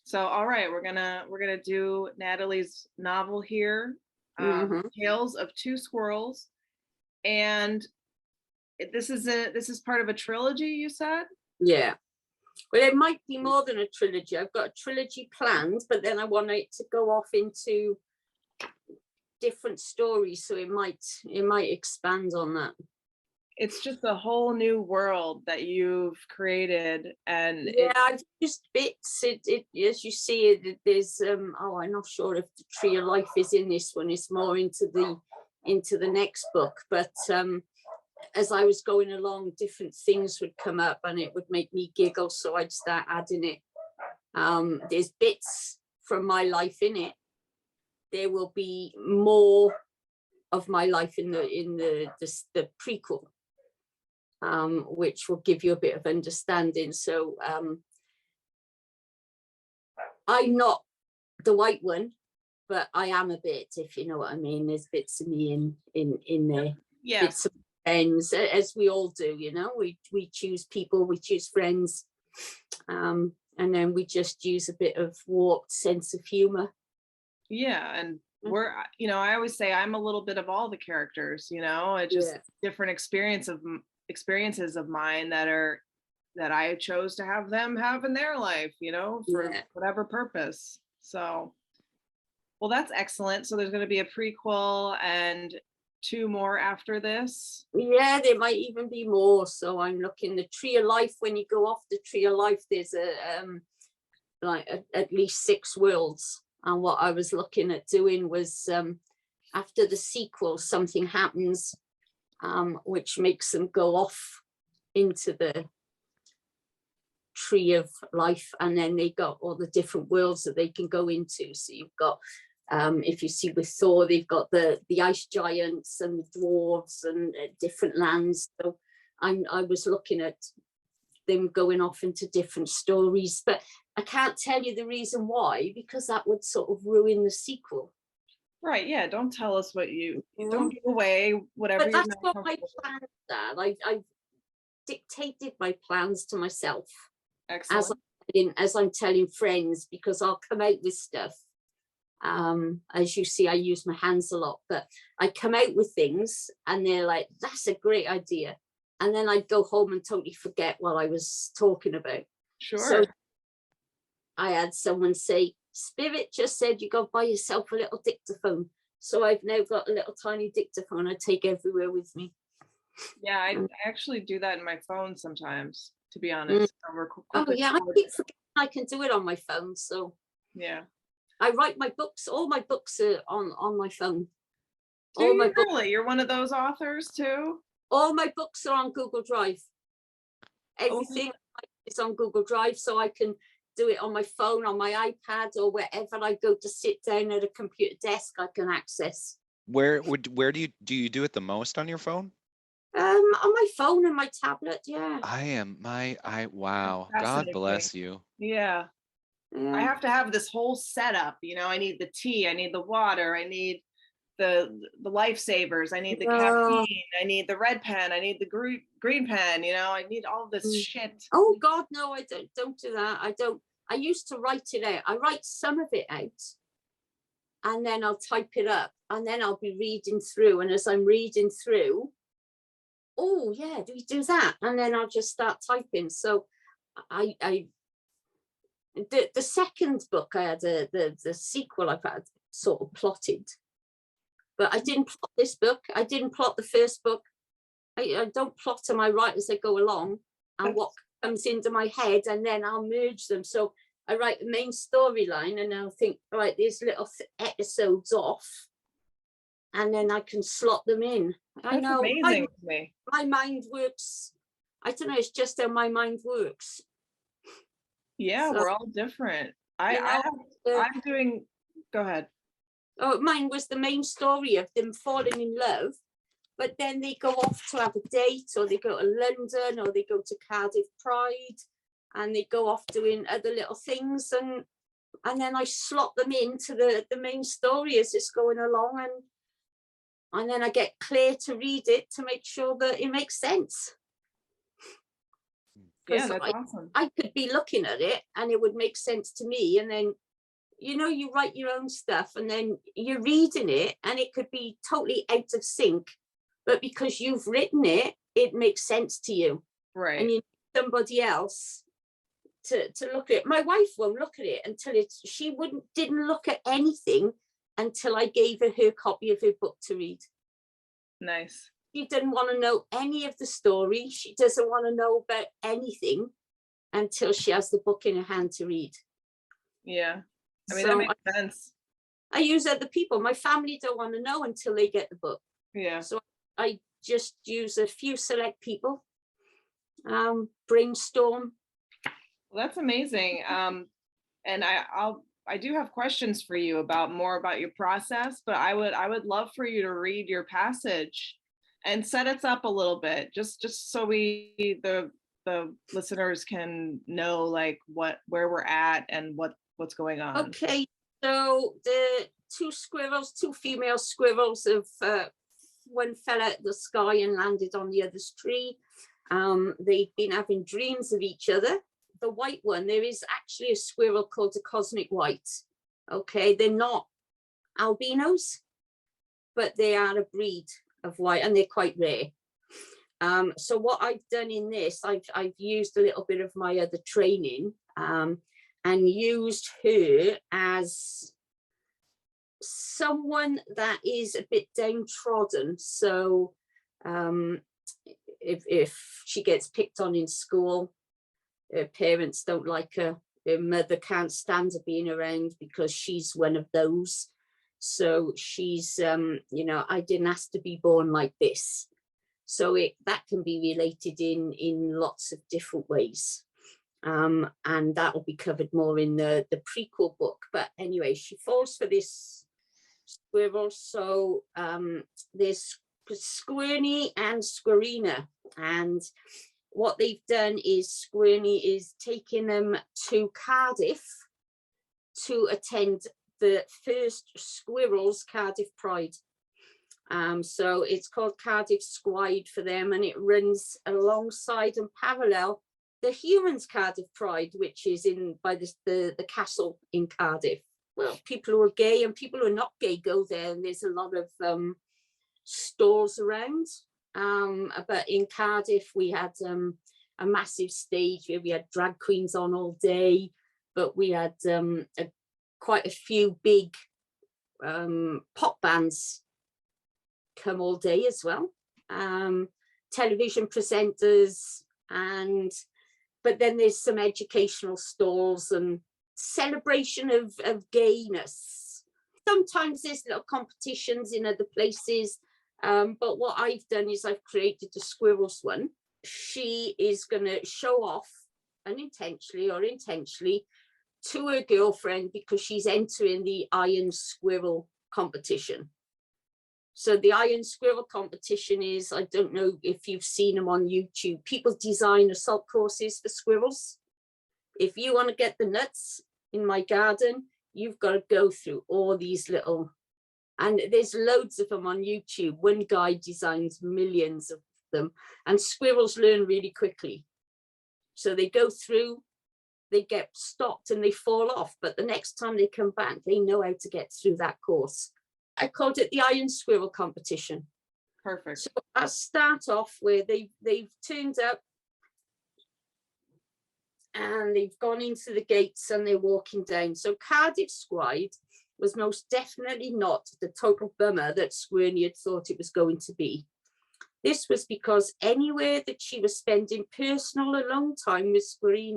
So, all right, we're gonna do Natalie's novel here, Tales of Two Squirrels, and this is part of a trilogy, you said? Yeah. Well, it might be more than a trilogy. I've got a trilogy planned, but then I want it to go off into different stories, so it might expand on that. It's just a whole new world that you've created, and yeah, I've used bits. It as you see, there's I'm not sure if the Tree of Life is in this one. It's more into the next book, but as I was going along, different things would come up and it would make me giggle, so I'd start adding it. There's bits from my life in it. There will be more of my life in the prequel, which will give you a bit of understanding. So I'm not the white one, but I am a bit, if you know what I mean. There's bits of me in there. Yeah. Bits of friends, as we all do, we choose people, we choose friends, and then we just use a bit of warped sense of humor. Yeah, and we're, I always say I'm a little bit of all the characters, it's just different experiences of mine that I chose to have them have in their life, for whatever purpose. So, well, that's excellent. So there's going to be a prequel and 2 more after this. Yeah, there might even be more. So I'm looking the Tree of Life. When you go off the Tree of Life, there's at least 6 worlds. And what I was looking at doing was after the sequel, something happens which makes them go off into the Tree of Life, and then they got all the different worlds that they can go into. So you've got if you see with Thor, they've got the ice giants and the dwarves and different lands. So I was looking at them going off into different stories, but I can't tell you the reason why, because that would sort of ruin the sequel. Right, yeah, don't tell us what you don't give away whatever. But that's what my plans are. I've dictated my plans to myself Excellent. as I'm telling friends, because I'll come out with stuff. As you see, I use my hands a lot, but I come out with things and they're like, that's a great idea. And then I'd go home and totally forget what I was talking about. Sure. So I had someone say, Spirit just said you go buy yourself a little dictaphone. So I've now got a little tiny dictaphone I take everywhere with me. Yeah, I actually do that in my phone sometimes, to be honest. Oh yeah, I keep forgetting I can do it on my phone. So yeah. I write my books, all my books are on my phone. Do All you my really? You're one of those authors too? all my books are on Google Drive. Everything is on Google Drive, so I can do it on my phone, on my iPad, or wherever I go to sit down at a computer desk, I can access. Where do you do it the most on your phone? On my phone and my tablet, yeah. Wow, God Fascinating. bless you. Yeah. I have to have this whole setup, you know. I need the tea, I need the water, I need the lifesavers, I need the caffeine, I need the red pen, I need the green pen, you know. I need all this shit. Oh God, no, I don't do that. I used to write it out. I write some of it out and then I'll type it up and then I'll be reading through, and as I'm reading through, oh yeah, do we do that? And then I'll just start typing. So the second book I had, the sequel I've had sort of plotted, but I didn't plot this book. I didn't plot the first book. I don't plot them. I write as I go along, and what comes into my head, and then I'll merge them. So I write the main storyline, and I'll think, right, these little episodes off, and then I can slot them in. That's I know amazing to me. my mind works. I don't know. It's just how my mind works. Yeah, So, we're all different. I'm doing. Go ahead. Oh, mine was the main story of them falling in love, but then they go off to have a date, or they go to London, or they go to Cardiff Pride, and they go off doing other little things, and then I slot them into the main story as it's going along, and then I get Claire to read it to make sure that it makes sense. Yeah, that's awesome. I could be looking at it and it would make sense to me, and then, you know, you write your own stuff and then you're reading it and it could be totally out of sync, but because you've written it, it makes sense to you. Right. And you need somebody else to look at it. My wife won't look at it until didn't look at anything until I gave her copy of her book to read. Nice. She didn't want to know any of the story. She doesn't want to know about anything until she has the book in her hand to read. Yeah. I mean, so that makes sense. I use other people. My family don't want to know until they get the book. Yeah. So I just use a few select people, brainstorm. Well, that's amazing. And I do have questions for you more about your process, but I would love for you to read your passage and set us up a little bit, just so the listeners can know like where we're at and what's going on. Okay, so the two female squirrels one fell out of the sky and landed on the other's tree. They've been having dreams of each other. The white one, there is actually a squirrel called a cosmic white. Okay, they're not albinos, but they are a breed of white, and they're quite rare. So what I've done in this, I've used a little bit of my other training, and used her as someone that is a bit downtrodden. So if she gets picked on in school, her parents don't like her, her mother can't stand her being around because she's one of those. So she's, you know, I didn't ask to be born like this. So that can be related in lots of different ways. And that will be covered more in the prequel book. But anyway, she falls for this squirrel. So there's Squirny and Squirina. And what they've done is Squirny is taking them to Cardiff to attend the first Squirrels Cardiff Pride. So it's called Cardiff Squide for them, and it runs alongside and parallel the Humans Cardiff Pride, which is in by the castle in Cardiff. Well, people who are gay and people who are not gay go there, and there's a lot of stalls around. But in Cardiff, we had a massive stage where we had drag queens on all day, but we had quite a few big pop bands come all day as well, television presenters, but then there's some educational stalls and celebration of gayness. Sometimes there's little competitions in other places, but what I've done is I've created a Squirrels one. She is going to show off unintentionally or intentionally to her girlfriend because she's entering the Iron Squirrel competition. So the Iron Squirrel competition is, I don't know if you've seen them on YouTube, people design assault courses for squirrels. If you want to get the nuts in my garden, you've got to go through all these little, and there's loads of them on YouTube. One guy designs millions of them, and squirrels learn really quickly. So they go through, they get stopped and they fall off, but the next time they come back, they know how to get through that course. I called it the Iron Squirrel competition. Perfect. So I start off where they've turned up and they've gone into the gates and they're walking down. So Cardiff Squide was most definitely not the total bummer that Squirrel had thought it was going to be. This was because anywhere that she was spending personal alone time with Squirrel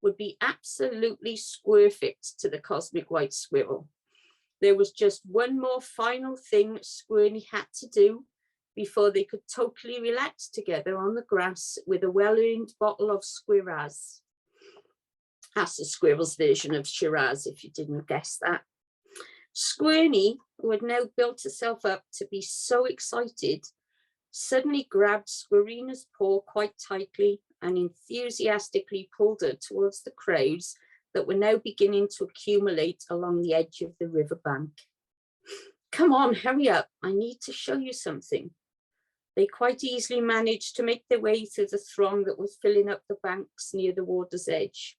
would be absolutely squirfit to the cosmic white squirrel. There was just one more final thing Squirrel had to do before they could totally relax together on the grass with a well-earned bottle of Squiraz. That's the Squirrel's version of Shiraz, if you didn't guess that. Squirrel, who had now built herself up to be so excited, suddenly grabbed Squirrel's paw quite tightly and enthusiastically pulled her towards the crowds that were now beginning to accumulate along the edge of the riverbank. Come on, hurry up, I need to show you something. They quite easily managed to make their way through the throng that was filling up the banks near the water's edge,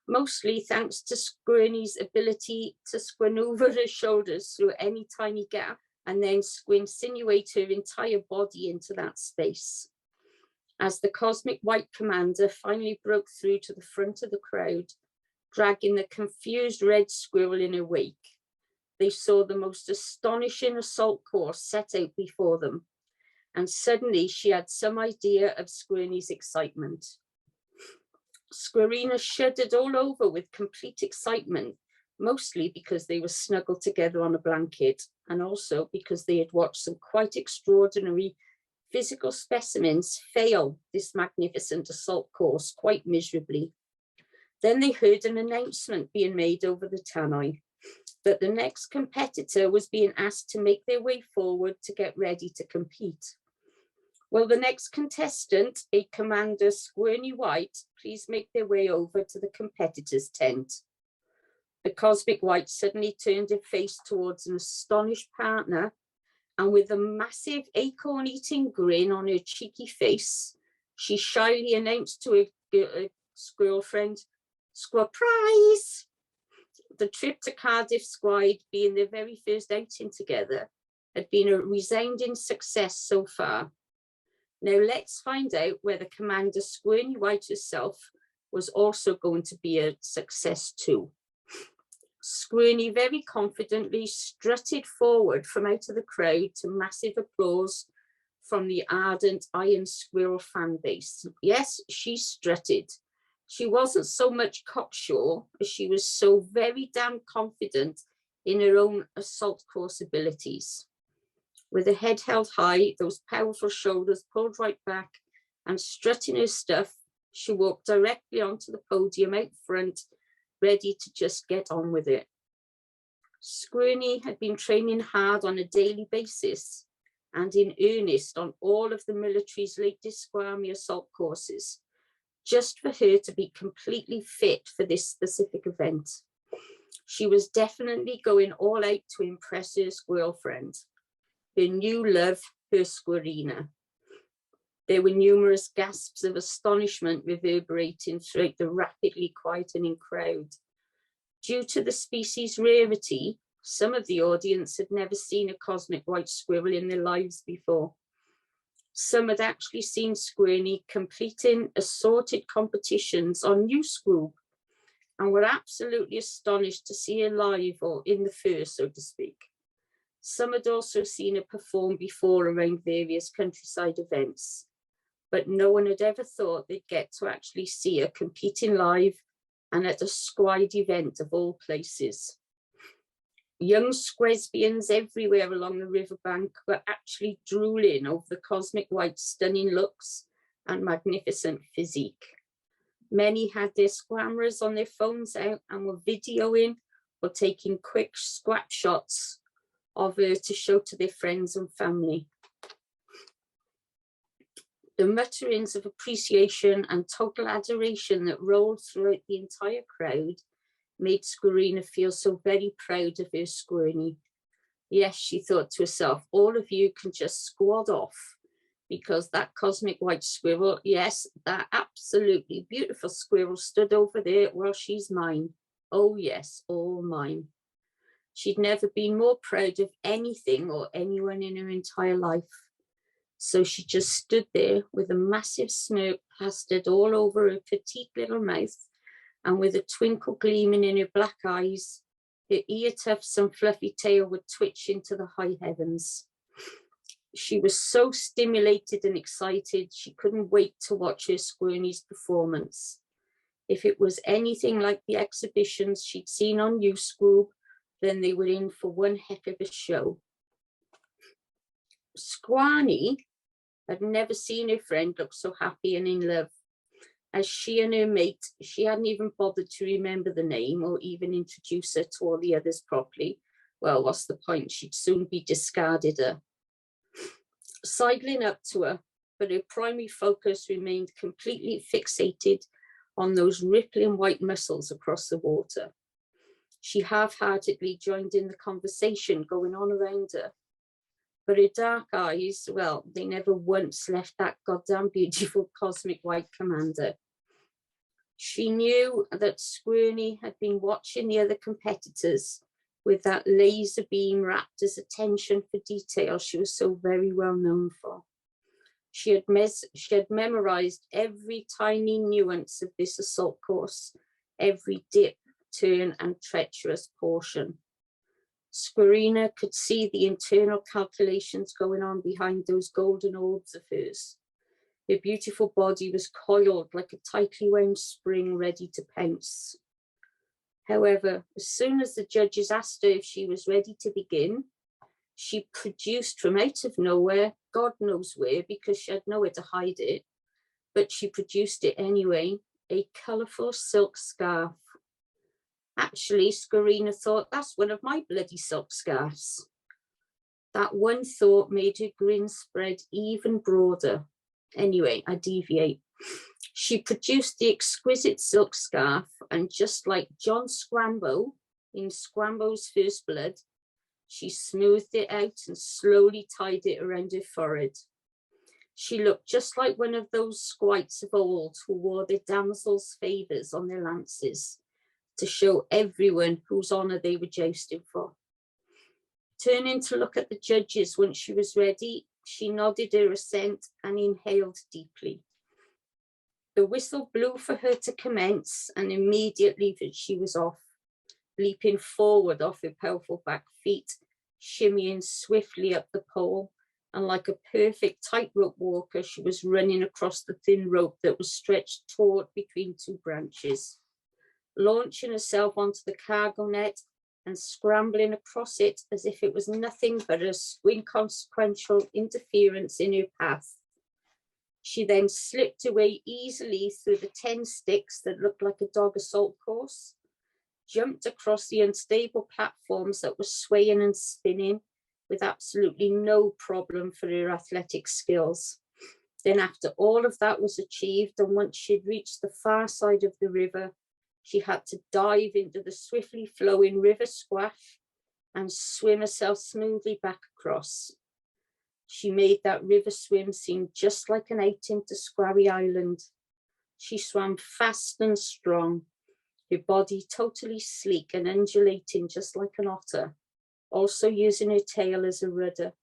mostly thanks to Squirrel's ability to squint over her shoulders through any tiny gap and then insinuate her entire body into that space. As the cosmic white commander finally broke through to the front of the crowd, dragging the confused red squirrel in her wake, they saw the most astonishing assault course set out before them, and suddenly she had some idea of Squirrel's excitement. Squirrel shuddered all over with complete excitement, mostly because they were snuggled together on a blanket, and also because they had watched some quite extraordinary physical specimens fail this magnificent assault course quite miserably. Then they heard an announcement being made over the tannoy that the next competitor was being asked to make their way forward to get ready to compete. Will the next contestant, a Commander Squirrel White, please make their way over to the competitor's tent? The cosmic white suddenly turned her face towards an astonished partner, and with a massive acorn-eating grin on her cheeky face, she shyly announced to her squirrel friend, "Squirprize!" The trip to Cardiff Squide, being their very first outing together, had been a resounding success so far. Now let's find out whether Commander Squirrel White herself was also going to be a success too. Squirrel very confidently strutted forward from out of the crowd to massive applause from the ardent Iron Squirrel fan base. Yes, she strutted. She wasn't so much cocksure as she was so very damn confident in her own assault course abilities. With her head held high, those powerful shoulders pulled right back, and strutting her stuff, she walked directly onto the podium out front, ready to just get on with it. Squirrel had been training hard on a daily basis and in earnest on all of the military's latest Squirrel assault courses, just for her to be completely fit for this specific event. She was definitely going all out to impress her squirrel friend. her new love, her Squirrina. There were numerous gasps of astonishment reverberating throughout the rapidly quietening crowd. Due to the species' rarity, some of the audience had never seen a cosmic white squirrel in their lives before. Some had actually seen Squirrel completing assorted competitions on Newsgroup and were absolutely astonished to see her live or in the fur, so to speak. Some had also seen her perform before around various countryside events, but no one had ever thought they'd get to actually see her competing live and at a Squide event of all places. Young Squesbians everywhere along the riverbank were actually drooling over the cosmic white's stunning looks and magnificent physique. Many had their squammers on their phones out and were videoing or taking quick scrap shots of her to show to their friends and family. The mutterings of appreciation and total adoration that rolled throughout the entire crowd made Squirrel feel so very proud of her Squirrel. Yes, she thought to herself, all of you can just squad off because that cosmic white squirrel, yes, that absolutely beautiful squirrel stood over there. Well, she's mine. Oh yes, all mine. She'd never been more proud of anything or anyone in her entire life. So she just stood there with a massive smirk plastered all over her petite little mouth, and with a twinkle gleaming in her black eyes, her ear tufts and fluffy tail would twitch into the high heavens. She was so stimulated and excited, she couldn't wait to watch her Squirrel's performance. If it was anything like the exhibitions she'd seen on Newsgroup, then they were in for one heck of a show. Squirrel had never seen her friend look so happy and in love. As she and her mate, she hadn't even bothered to remember the name or even introduce her to all the others properly. Well, what's the point? She'd soon be discarded her. Sidling up to her, but her primary focus remained completely fixated on those rippling white muscles across the water. She half-heartedly joined in the conversation going on around her. But her dark eyes, well, they never once left that goddamn beautiful cosmic white commander. She knew that Squirrel had been watching the other competitors with that laser beam wrapped as attention for detail she was so very well known for. She had memorized every tiny nuance of this assault course, every dip, turn, and treacherous portion. Squirrel could see the internal calculations going on behind those golden orbs of hers. Her beautiful body was coiled like a tightly wound spring ready to pounce. However, as soon as the judges asked her if she was ready to begin, she produced from out of nowhere, God knows where, because she had nowhere to hide it, but she produced it anyway, a colourful silk scarf. Actually, Squirrel thought, that's one of my bloody silk scarves. That one thought made her grin spread even broader. Anyway, I deviate. She produced the exquisite silk scarf, and just like John Scrambo in Scrambo's First Blood, she smoothed it out and slowly tied it around her forehead. She looked just like one of those squites of old who wore their damsels' favours on their lances to show everyone whose honour they were jousting for. Turning to look at the judges once she was ready, she nodded her assent and inhaled deeply. The whistle blew for her to commence, and immediately she was off, leaping forward off her powerful back feet, shimmying swiftly up the pole, and like a perfect tightrope walker, she was running across the thin rope that was stretched taut between two branches. Launching herself onto the cargo net and scrambling across it as if it was nothing but an inconsequential interference in her path. She then slipped away easily through the 10 sticks that looked like a dog assault course, jumped across the unstable platforms that were swaying and spinning with absolutely no problem for her athletic skills. Then after all of that was achieved, and once she'd reached the far side of the river, she had to dive into the swiftly flowing river squash and swim herself smoothly back across. She made that river swim seem just like an outing to Squarry Island. She swam fast and strong, her body totally sleek and undulating just like an otter, also using her tail as a rudder.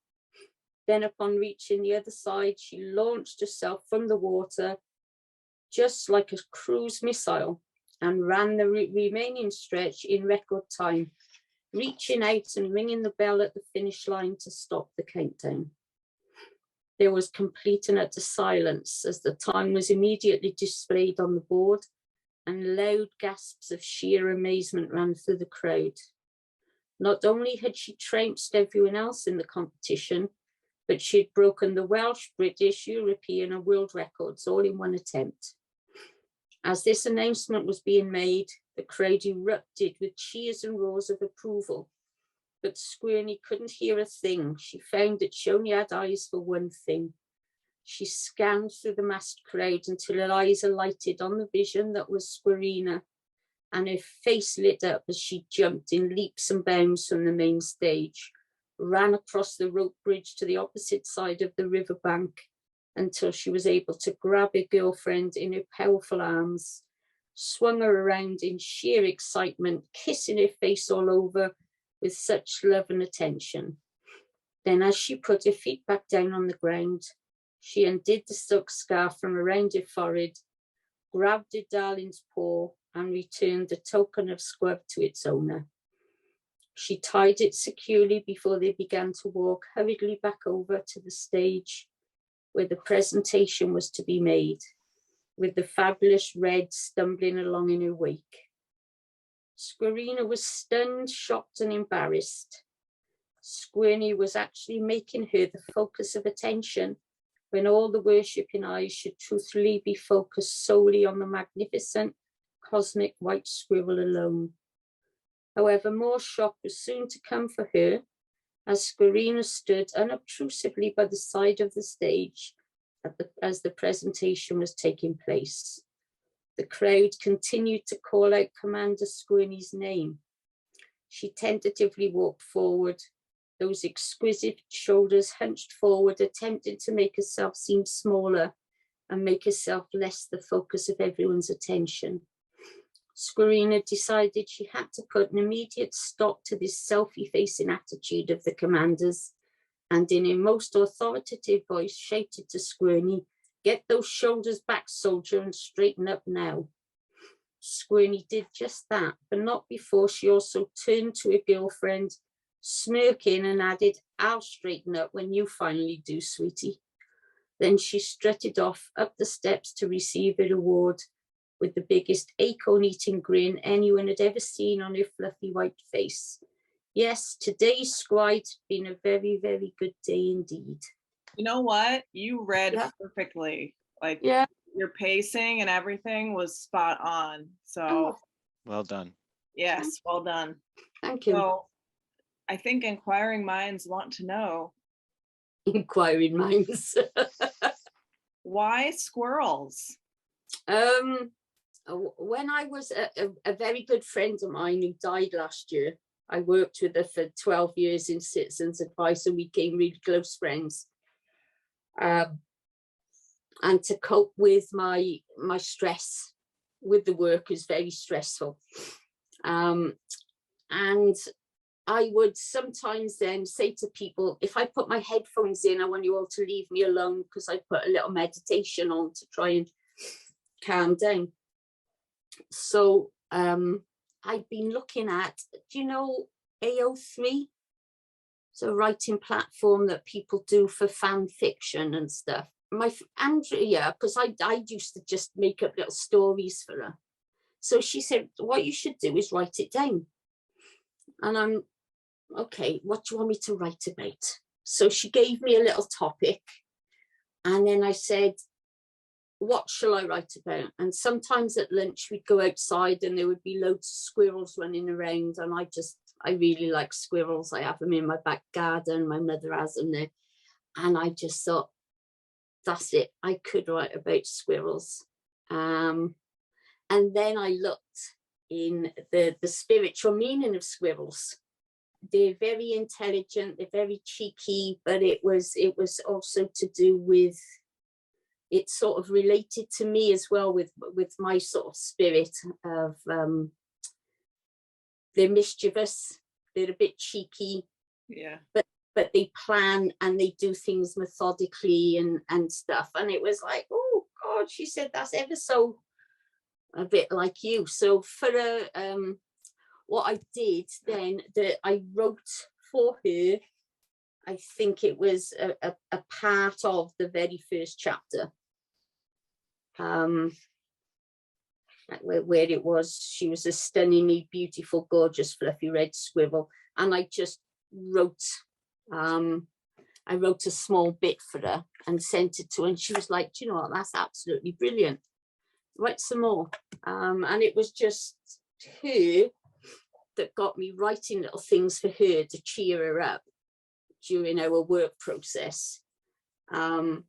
Then upon reaching the other side, she launched herself from the water just like a cruise missile and ran the remaining stretch in record time, reaching out and ringing the bell at the finish line to stop the countdown. There was complete and utter silence as the time was immediately displayed on the board, and loud gasps of sheer amazement ran through the crowd. Not only had she trounced everyone else in the competition, but she had broken the Welsh, British, European and world records all in one attempt. As this announcement was being made, the crowd erupted with cheers and roars of approval. But Squirrel couldn't hear a thing. She found that she only had eyes for one thing. She scanned through the massed crowd until her eyes alighted on the vision that was Squirrel, and her face lit up as she jumped in leaps and bounds from the main stage, ran across the rope bridge to the opposite side of the riverbank until she was able to grab her girlfriend in her powerful arms, swung her around in sheer excitement, kissing her face all over with such love and attention. Then as she put her feet back down on the ground, she undid the silk scarf from around her forehead, grabbed her darling's paw and returned the token of Squab to its owner. She tied it securely before they began to walk hurriedly back over to the stage where the presentation was to be made, with the fabulous Red stumbling along in her wake. Squirrel was stunned, shocked and embarrassed. Squirrel was actually making her the focus of attention when all the worshipping eyes should truthfully be focused solely on the magnificent cosmic white squirrel alone. However, more shock was soon to come for her as Squirrel stood unobtrusively by the side of the stage as the presentation was taking place. The crowd continued to call out Commander Squirrel's name. She tentatively walked forward, those exquisite shoulders hunched forward, attempting to make herself seem smaller and make herself less the focus of everyone's attention. Squirrel decided she had to put an immediate stop to this selfie-facing attitude of the commanders, and in a most authoritative voice shouted to Squirrel, "Get those shoulders back, soldier, and straighten up now." Squirrel did just that, but not before she also turned to her girlfriend, smirking, and added, "I'll straighten up when you finally do, sweetie." Then she strutted off up the steps to receive her award with the biggest acorn-eating grin anyone had ever seen on her fluffy white face. Yes, today's squide's been a very, very good day indeed. You know what? You read perfectly. Like, your pacing and everything was spot on. So well done. Yes, well done. Thank you. So I think inquiring minds want to know. Inquiring minds. Why squirrels? When I was a very good friend of mine who died last year, I worked with her for 12 years in citizens advice, and we became really close friends. And to cope with my stress with the work is very stressful. And I would sometimes then say to people, if I put my headphones in, I want you all to leave me alone, because I put a little meditation on to try and calm down. So I've been looking at, do you know AO3? It's a writing platform that people do for fan fiction and stuff. Andrea, because I used to just make up little stories for her. So she said, what you should do is write it down. And I'm, okay, what do you want me to write about? So she gave me a little topic. And then I said, what shall I write about? And sometimes at lunch we'd go outside and there would be loads of squirrels running around. And I really like squirrels. I have them in my back garden. My mother has them there. And I just thought, that's it. I could write about squirrels. And then I looked in the spiritual meaning of squirrels. they're very intelligent, they're very cheeky, but it was also to do with, it sort of related to me as well with my sort of spirit of, they're mischievous, they're a bit cheeky, yeah, but they plan and they do things methodically and stuff. And it was like, oh God, she said, that's ever so a bit like you. So for what I did then, that I wrote for her, I think it was a part of the very first chapter. Where it was, she was a stunningly beautiful, gorgeous, fluffy red squirrel, and I just wrote, I wrote a small bit for her and sent it to her, and she was like, do you know what, that's absolutely brilliant, write some more. And it was just her that got me writing little things for her to cheer her up during our work process. And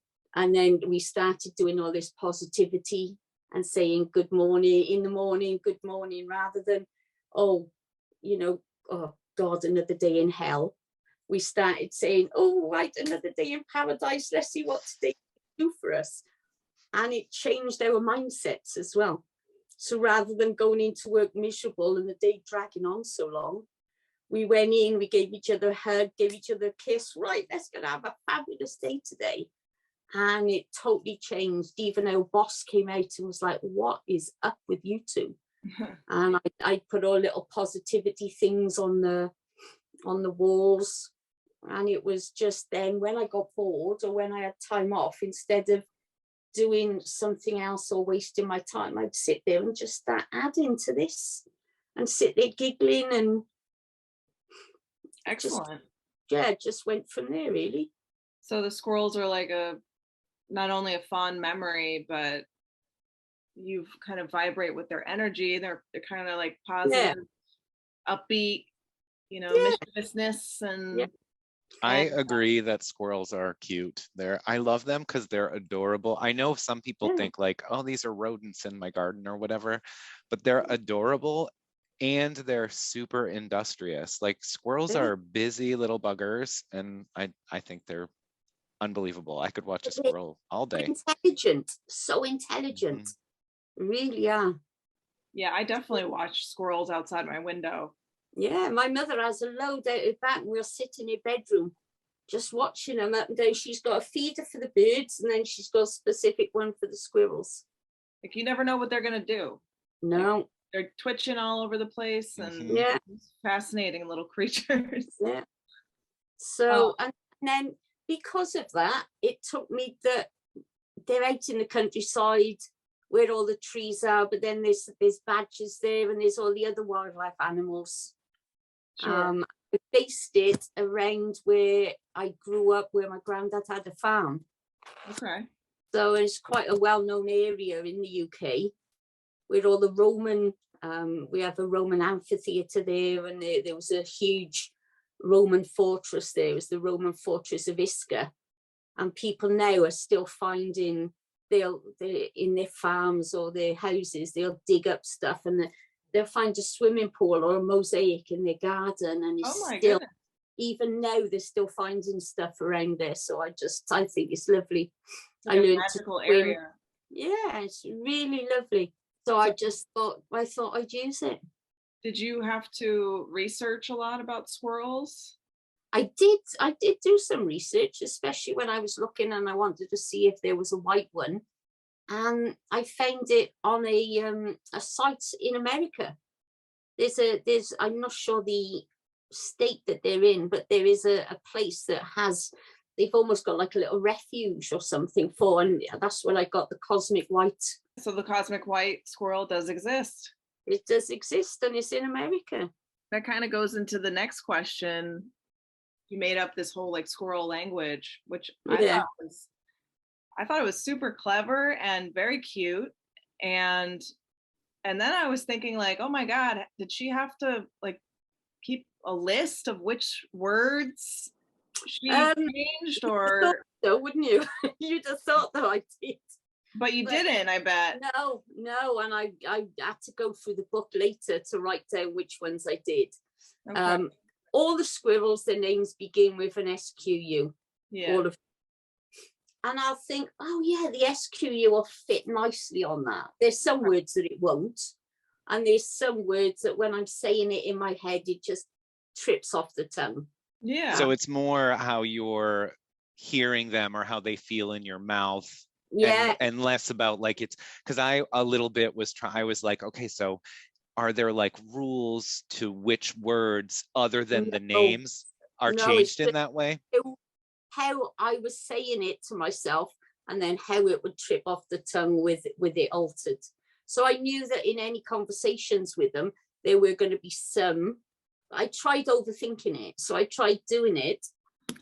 then we started doing all this positivity and saying good morning in the morning, good morning, rather than, oh, you know, oh God, another day in hell. We started saying, oh, right, another day in paradise. Let's see what today can do for us. And it changed our mindsets as well. So rather than going into work miserable and the day dragging on so long, we went in, we gave each other a hug, gave each other a kiss. Right, let's go have a fabulous day today. And it totally changed. Even our boss came out and was like, what is up with you two? And I put all little positivity things on the walls. And it was just then when I got bored or when I had time off, instead of doing something else or wasting my time, I'd sit there and just start adding to this and sit there giggling and excellent. Just went from there, really. So the squirrels are like not only a fond memory, but you kind of vibrate with their energy. They're kind of like positive, upbeat, you know, mischievousness and. I agree that squirrels are cute. I love them because they're adorable. I know some people think like, oh, these are rodents in my garden or whatever, but they're adorable and they're super industrious. Like squirrels are busy little buggers, and I think they're unbelievable. I could watch a squirrel all day. Intelligent, so intelligent. Really are. Yeah, I definitely watch squirrels outside my window. Yeah, my mother has a load out of back and we'll sit in her bedroom just watching them up and down. She's got a feeder for the birds and then she's got a specific one for the squirrels. Like you never know what they're going to do. No. Like, they're twitching all over the place and fascinating little creatures. Yeah. So, and then because of that, it took me that they're out in the countryside where all the trees are, but then there's badgers there and there's all the other wildlife animals. Sure. I based it around where I grew up, where my granddad had a farm. Okay. So it's quite a well-known area in the UK where all the Roman, we have a Roman amphitheatre there, and there was a huge Roman fortress there. It was the Roman fortress of Isca. And people now are still finding, they're in their farms or their houses, they'll dig up stuff and they'll find a swimming pool or a mosaic in their garden, and it's still, even now they're still finding stuff around there. So I think it's lovely. Like I learned magical area. Yeah, it's really lovely. So I thought I'd use it. Did you have to research a lot about squirrels? I did do some research, especially when I was looking and I wanted to see if there was a white one. And I found it on a site in America. There's I'm not sure the state that they're in, but there is a place that they've almost got like a little refuge or something for, and that's where I got the cosmic white. So the cosmic white squirrel does exist. It does exist, and it's in America. That kind of goes into the next question. You made up this whole like squirrel language, which I thought it was super clever and very cute. And then I was thinking like, oh my God, did she have to like keep a list of which words she changed or? So wouldn't you? You'd have thought that I did. But you didn't, I bet. No. And I had to go through the book later to write down which ones I did. Okay. all the squirrels, their names begin with an SQU. Yeah. All of, and I'll think, oh yeah, the SQU will fit nicely on that. There's some words that it won't. And there's some words that when I'm saying it in my head, it just trips off the tongue. Yeah. So it's more how you're hearing them or how they feel in your mouth. Yeah. And less about like, it's because I a little bit I was like, okay, so are there like rules to which words other than the names are changed in that way? How I was saying it to myself and then how it would trip off the tongue with it altered. So I knew that in any conversations with them, there were going to be some. I tried overthinking it. So I tried doing it.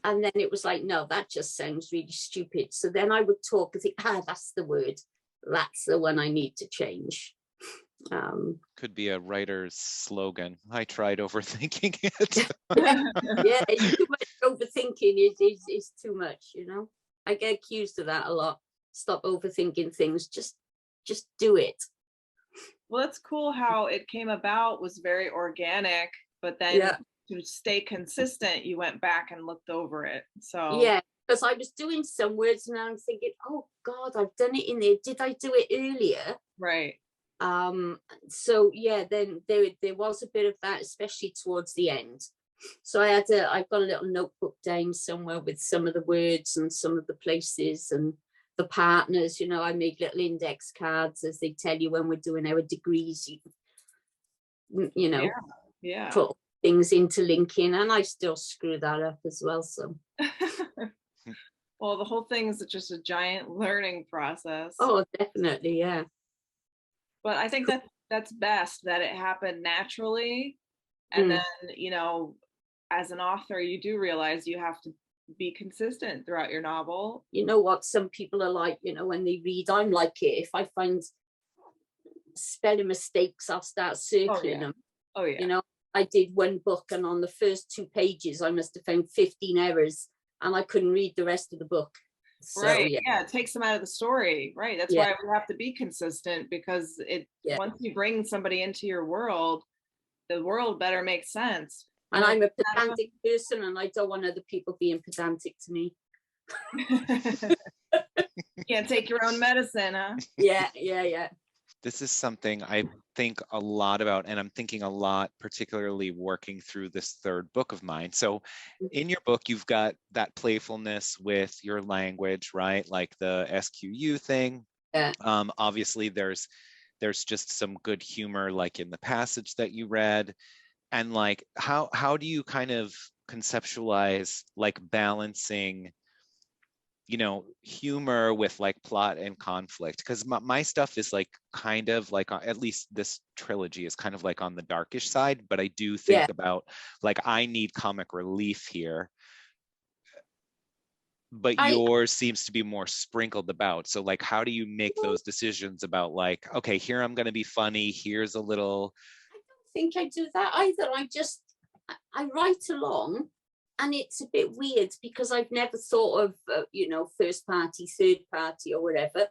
And then it was like, no, that just sounds really stupid. So then I would talk and think, that's the word. That's the one I need to change. Could be a writer's slogan. I tried overthinking it. Yeah, too much overthinking is too much, you know. I get accused of that a lot. Stop overthinking things. Just do it. Well, that's cool how it came about, was very organic, but then to stay consistent, you went back and looked over it. So yeah, because I was doing some words and I'm thinking, oh God, I've done it in there. Did I do it earlier? Right. So yeah, then there was a bit of that, especially towards the end. So I've got a little notebook down somewhere with some of the words and some of the places and the partners. You know, I made little index cards as they tell you when we're doing our degrees. You know, put things interlinking, and I still screw that up as well. So. Well, the whole thing is just a giant learning process. Oh, definitely, yeah. But I think that's best, that it happened naturally. And then, you know, as an author, you do realize you have to be consistent throughout your novel. You know what some people are like, you know, when they read, I'm like it. If I find spelling mistakes, I'll start circling them. Oh, yeah. You know, I did one book and on the first 2 pages, I must have found 15 errors and I couldn't read the rest of the book. So, right. Yeah. It takes them out of the story. Right. That's why we have to be consistent, because once you bring somebody into your world, the world better make sense. And I'm a pedantic person and I don't want other people being pedantic to me. Can't take your own medicine, huh? Yeah. This is something I think a lot about, and I'm thinking a lot, particularly working through this third book of mine. So in your book, you've got that playfulness with your language, right? Like the SQU thing. Yeah. Obviously, there's just some good humor, like in the passage that you read. And like, how do you kind of conceptualize like balancing, you know, humor with like plot and conflict? Because my stuff is like kind of like, at least this trilogy is kind of like on the darkish side, but I do think about like, I need comic relief here, but yours seems to be more sprinkled about. So like, how do you make those decisions about like, okay, here I'm going to be funny, here's a little. I don't think I do that either. I write along. And it's a bit weird because I've never thought of, you know, first party, third party or whatever.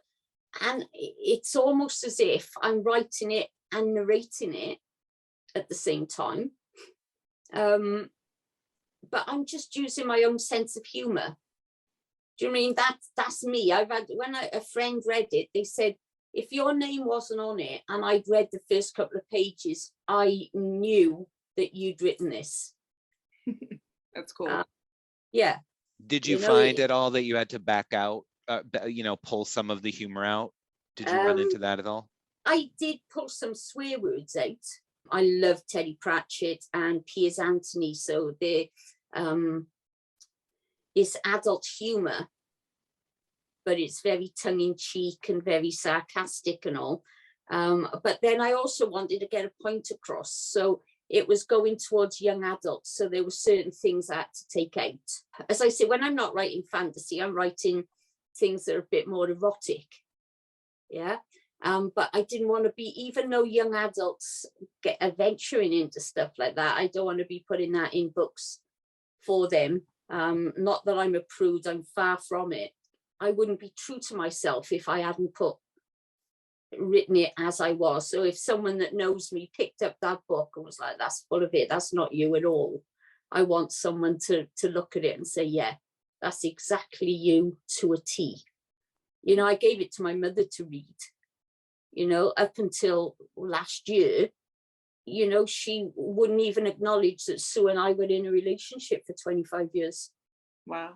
And it's almost as if I'm writing it and narrating it at the same time. But I'm just using my own sense of humor. Do you mean that's me? I've had, when a friend read it, they said, if your name wasn't on it and I'd read the first couple of pages, I knew that you'd written this. That's cool. Yeah. Did you find at all that you had to back out, you know, pull some of the humor out? Did you run into that at all? I did pull some swear words out. I love Teddy Pratchett and Piers Anthony. So it's adult humor, but it's very tongue-in-cheek and very sarcastic and all. But then I also wanted to get a point across. So it was going towards young adults. So there were certain things I had to take out. As I say, when I'm not writing fantasy, I'm writing things that are a bit more erotic. Yeah. But I didn't want to be, even though young adults get venturing into stuff like that, I don't want to be putting that in books for them. Not that I'm a prude, I'm far from it. I wouldn't be true to myself if I hadn't written it as I was. So if someone that knows me picked up that book and was like, that's full of it, that's not you at all, I want someone to look at it and say, yeah, that's exactly you to a T. You know, I gave it to my mother to read, you know, up until last year. You know, she wouldn't even acknowledge that Sue and I were in a relationship for 25 years. Wow.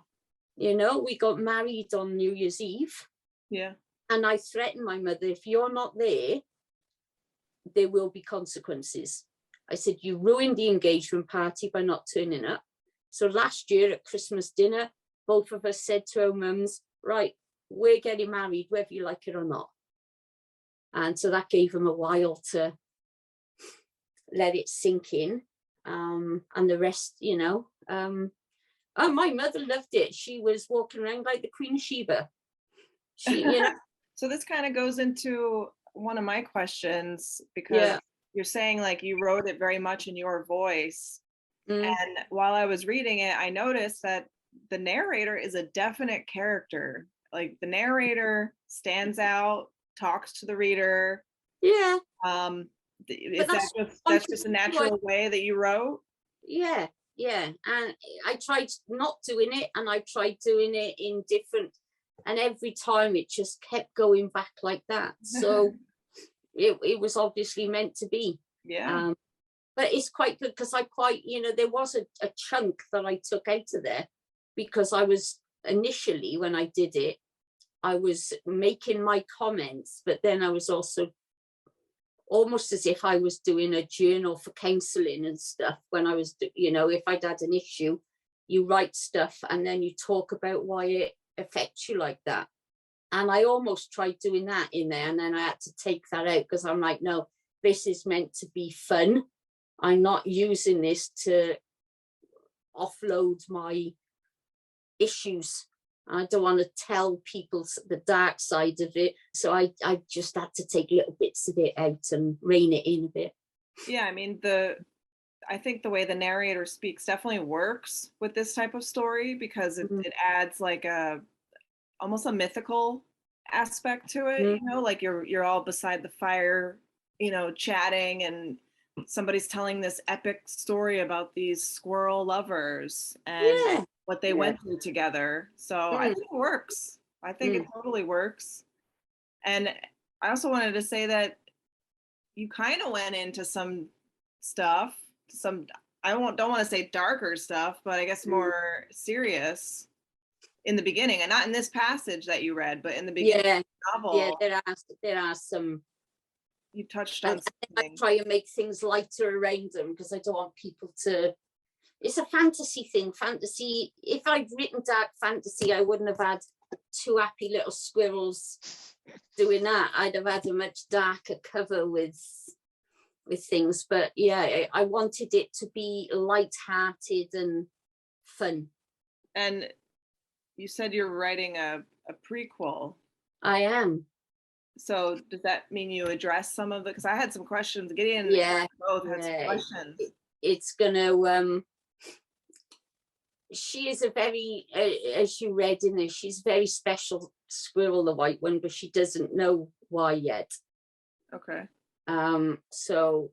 You know, we got married on New Year's Eve. Yeah. And I threatened my mother, if you're not there, there will be consequences. I said, you ruined the engagement party by not turning up. So last year at Christmas dinner, both of us said to our mums, right, we're getting married, whether you like it or not. And so that gave them a while to let it sink in. And the rest, you know. Oh, my mother loved it. She was walking around like the Queen of Sheba. She, you know. So this kind of goes into one of my questions, because you're saying like you wrote it very much in your voice. And while I was reading it, I noticed that the narrator is a definite character. Like the narrator stands out, talks to the reader. Yeah. Is that's just a natural way that you wrote? Yeah. And I tried not doing it, and I tried doing it in different, and every time it just kept going back like that. So it was obviously meant to be. Yeah. But it's quite good because you know, there was a chunk that I took out of there because I was initially, when I did it, I was making my comments, but then I was also almost as if I was doing a journal for counselling and stuff. When I was, you know, if I'd had an issue, you write stuff and then you talk about why it affects you like that. And I almost tried doing that in there, and then I had to take that out because I'm like, no, this is meant to be fun. I'm not using this to offload my issues. I don't want to tell people the dark side of it. So I just had to take little bits of it out and rein it in a bit. Yeah, I mean, I think the way the narrator speaks definitely works with this type of story, because it adds like almost a mythical aspect to it, you know, like you're all beside the fire, you know, chatting, and somebody's telling this epic story about these squirrel lovers and what they went through together. So I think it works. I think it totally works. And I also wanted to say that you kind of went into some stuff, I don't want to say darker stuff, but I guess more serious in the beginning, and not in this passage that you read, but in the beginning of the novel. Yeah, there are some. You touched on something. I try and make things lighter around them because I don't want people to. It's a fantasy thing. Fantasy. If I'd written dark fantasy, I wouldn't have had two happy little squirrels doing that. I'd have had a much darker cover with things. But yeah, I wanted it to be light-hearted and fun. And you said you're writing a prequel. I am. So does that mean you address some of it? Because I had some questions. Gideon both had some questions. It's gonna. She is a very, as you read in there, she's a very special squirrel, the white one, but she doesn't know why yet. Okay. So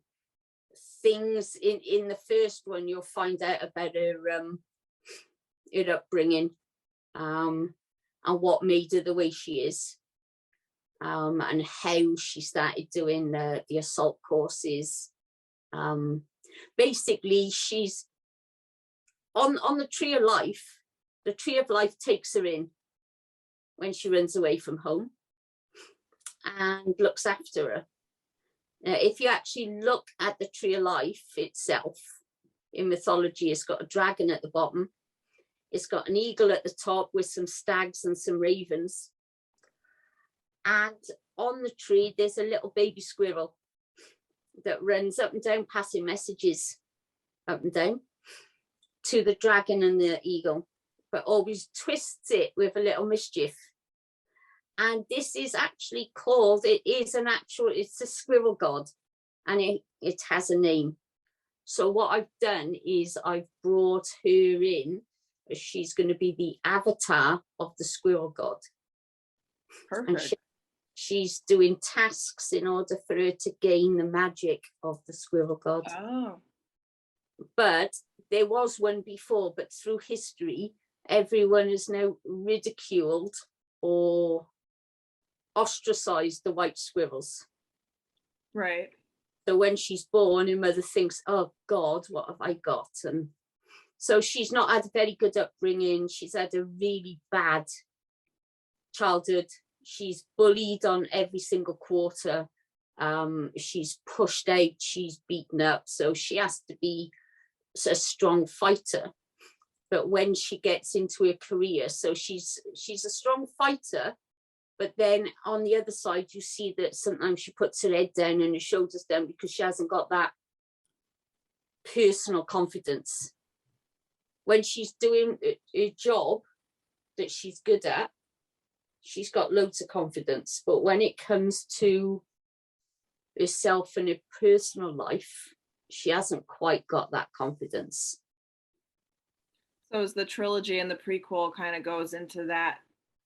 things in the first one, you'll find out about her upbringing, and what made her the way she is. And how she started doing the assault courses. Basically, she's on the tree of life. The tree of life takes her in when she runs away from home and looks after her. Now, if you actually look at the tree of life itself, in mythology, it's got a dragon at the bottom. It's got an eagle at the top with some stags and some ravens. And on the tree, there's a little baby squirrel that runs up and down, passing messages up and down to the dragon and the eagle, but always twists it with a little mischief. And this is actually called, it's a squirrel god, and it has a name. So what I've done is I've brought her in, as she's going to be the avatar of the squirrel god. Perfect. And she's doing tasks in order for her to gain the magic of the squirrel god. Oh. But there was one before, but through history, everyone has now ridiculed or ostracized the white squirrels. Right. So when she's born, her mother thinks, oh God, what have I got? And so she's not had a very good upbringing. She's had a really bad childhood. She's bullied on every single quarter. She's pushed out, she's beaten up. So she has to be a strong fighter. But when she gets into her career, so she's a strong fighter, but then on the other side, you see that sometimes she puts her head down and her shoulders down because she hasn't got that personal confidence. When she's doing her job that she's good at, she's got loads of confidence. But when it comes to herself and her personal life, she hasn't quite got that confidence. So is the trilogy and the prequel kind of goes into that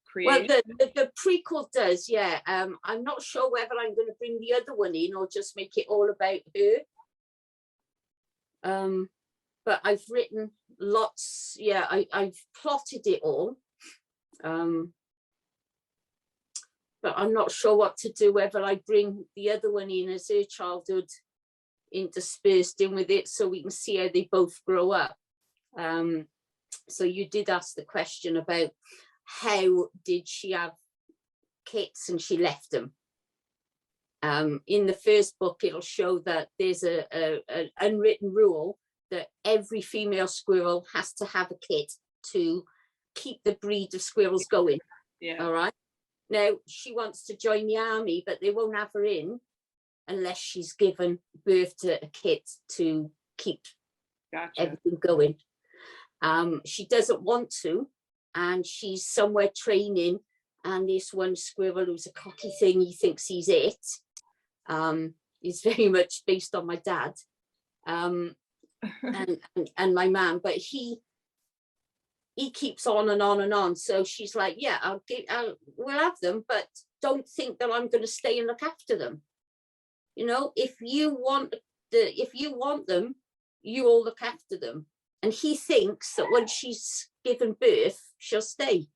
creation? Well, the prequel does, yeah. I'm not sure whether I'm going to bring the other one in or just make it all about her. But I've written lots, yeah, I've plotted it all. But I'm not sure what to do, whether I bring the other one in as her childhood interspersed in with it so we can see how they both grow up. So you did ask the question about how did she have kits and she left them. In the first book, it'll show that there's an unwritten rule that every female squirrel has to have a kit to keep the breed of squirrels going. Yeah. All right. Now, she wants to join the army, but they won't have her in unless she's given birth to a kit to keep everything going. She doesn't want to, and she's somewhere training, and this one squirrel who's a cocky thing, he thinks he's it. He's very much based on my dad and my mum, but he keeps on and on and on. So she's like, yeah, we'll have them, but don't think that I'm going to stay and look after them. You know, if you want them, you all look after them. And he thinks that when she's given birth, she'll stay,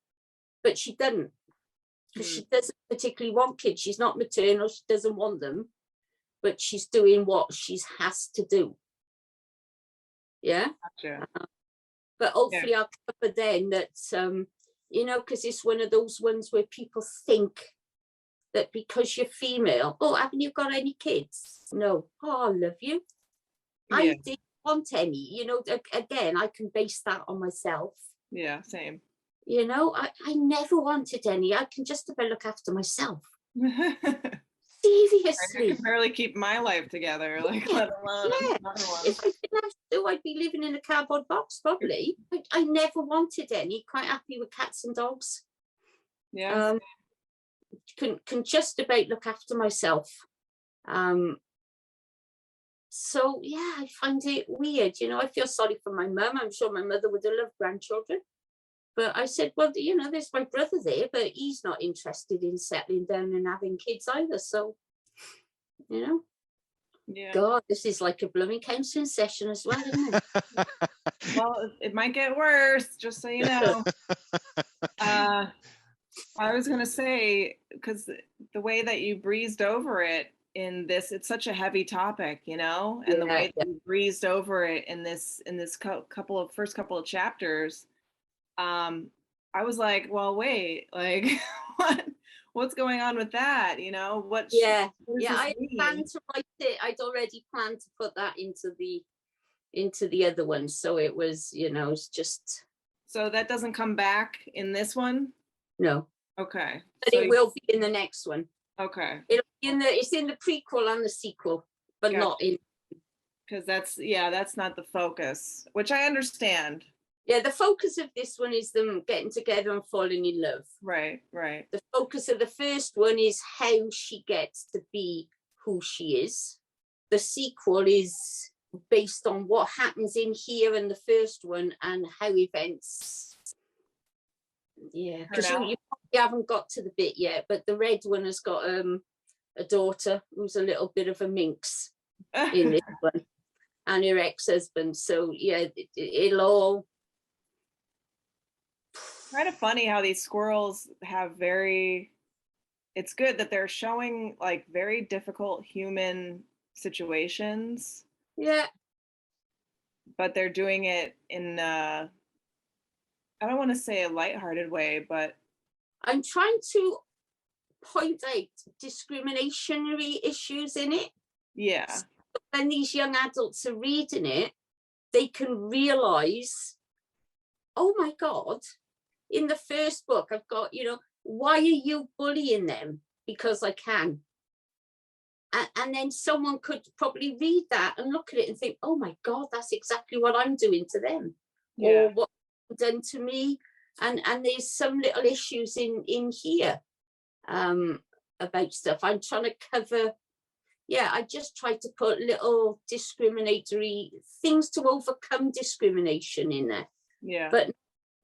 but she doesn't, because she doesn't particularly want kids. She's not maternal. She doesn't want them, but she's doing what she has to do. Yeah. Gotcha. But hopefully I'll cover then that, you know, because it's one of those ones where people think that because you're female, oh, haven't you got any kids? No. Oh, I love you. Yeah. I didn't want any, you know, again, I can base that on myself. Yeah, same. You know, I never wanted any. I can just about look after myself. Seriously. I can barely keep my life together, like, let alone another one. If I didn't have to, I'd be living in a cardboard box, probably. I never wanted any. Quite happy with cats and dogs. Yeah. Can just about look after myself. So yeah, I find it weird. You know, I feel sorry for my mum. I'm sure my mother would have loved grandchildren. But I said, well, you know, there's my brother there, but he's not interested in settling down and having kids either. So, you know, God, this is like a blooming counselling session as well, isn't it? Well, it might get worse, just so you know. I was going to say, because the way that you breezed over it in this, it's such a heavy topic, you know, and the way that you breezed over it in this first couple of chapters. I was like, well, wait, like what's going on with that? You know, what? I had planned to write it. I'd already planned to put that into the other one. So it was, you know, it's just. So that doesn't come back in this one? No. Okay. But it will be in the next one. Okay. It'll be it's in the prequel and the sequel, but not in. Because that's not the focus, which I understand. Yeah, the focus of this one is them getting together and falling in love. Right, right. The focus of the first one is how she gets to be who she is. The sequel is based on what happens in here in the first one and how events. Yeah, because you probably haven't got to the bit yet, but the red one has got a daughter who's a little bit of a minx in this one. and her ex-husband. So yeah, it'll all. Kind of funny how these squirrels have it's good that they're showing like very difficult human situations. Yeah. But they're doing it in I don't want to say a lighthearted way, but I'm trying to point out discriminationary issues in it. Yeah. So when these young adults are reading it, they can realize, oh my God, in the first book, I've got, why are you bullying them? Because I can. And then someone could probably read that and look at it and think, oh my God, that's exactly what I'm doing to them. Yeah. Or what done to me. And there's some little issues in here about stuff. I'm trying to cover, I just tried to put little discriminatory things to overcome discrimination in there. Yeah. But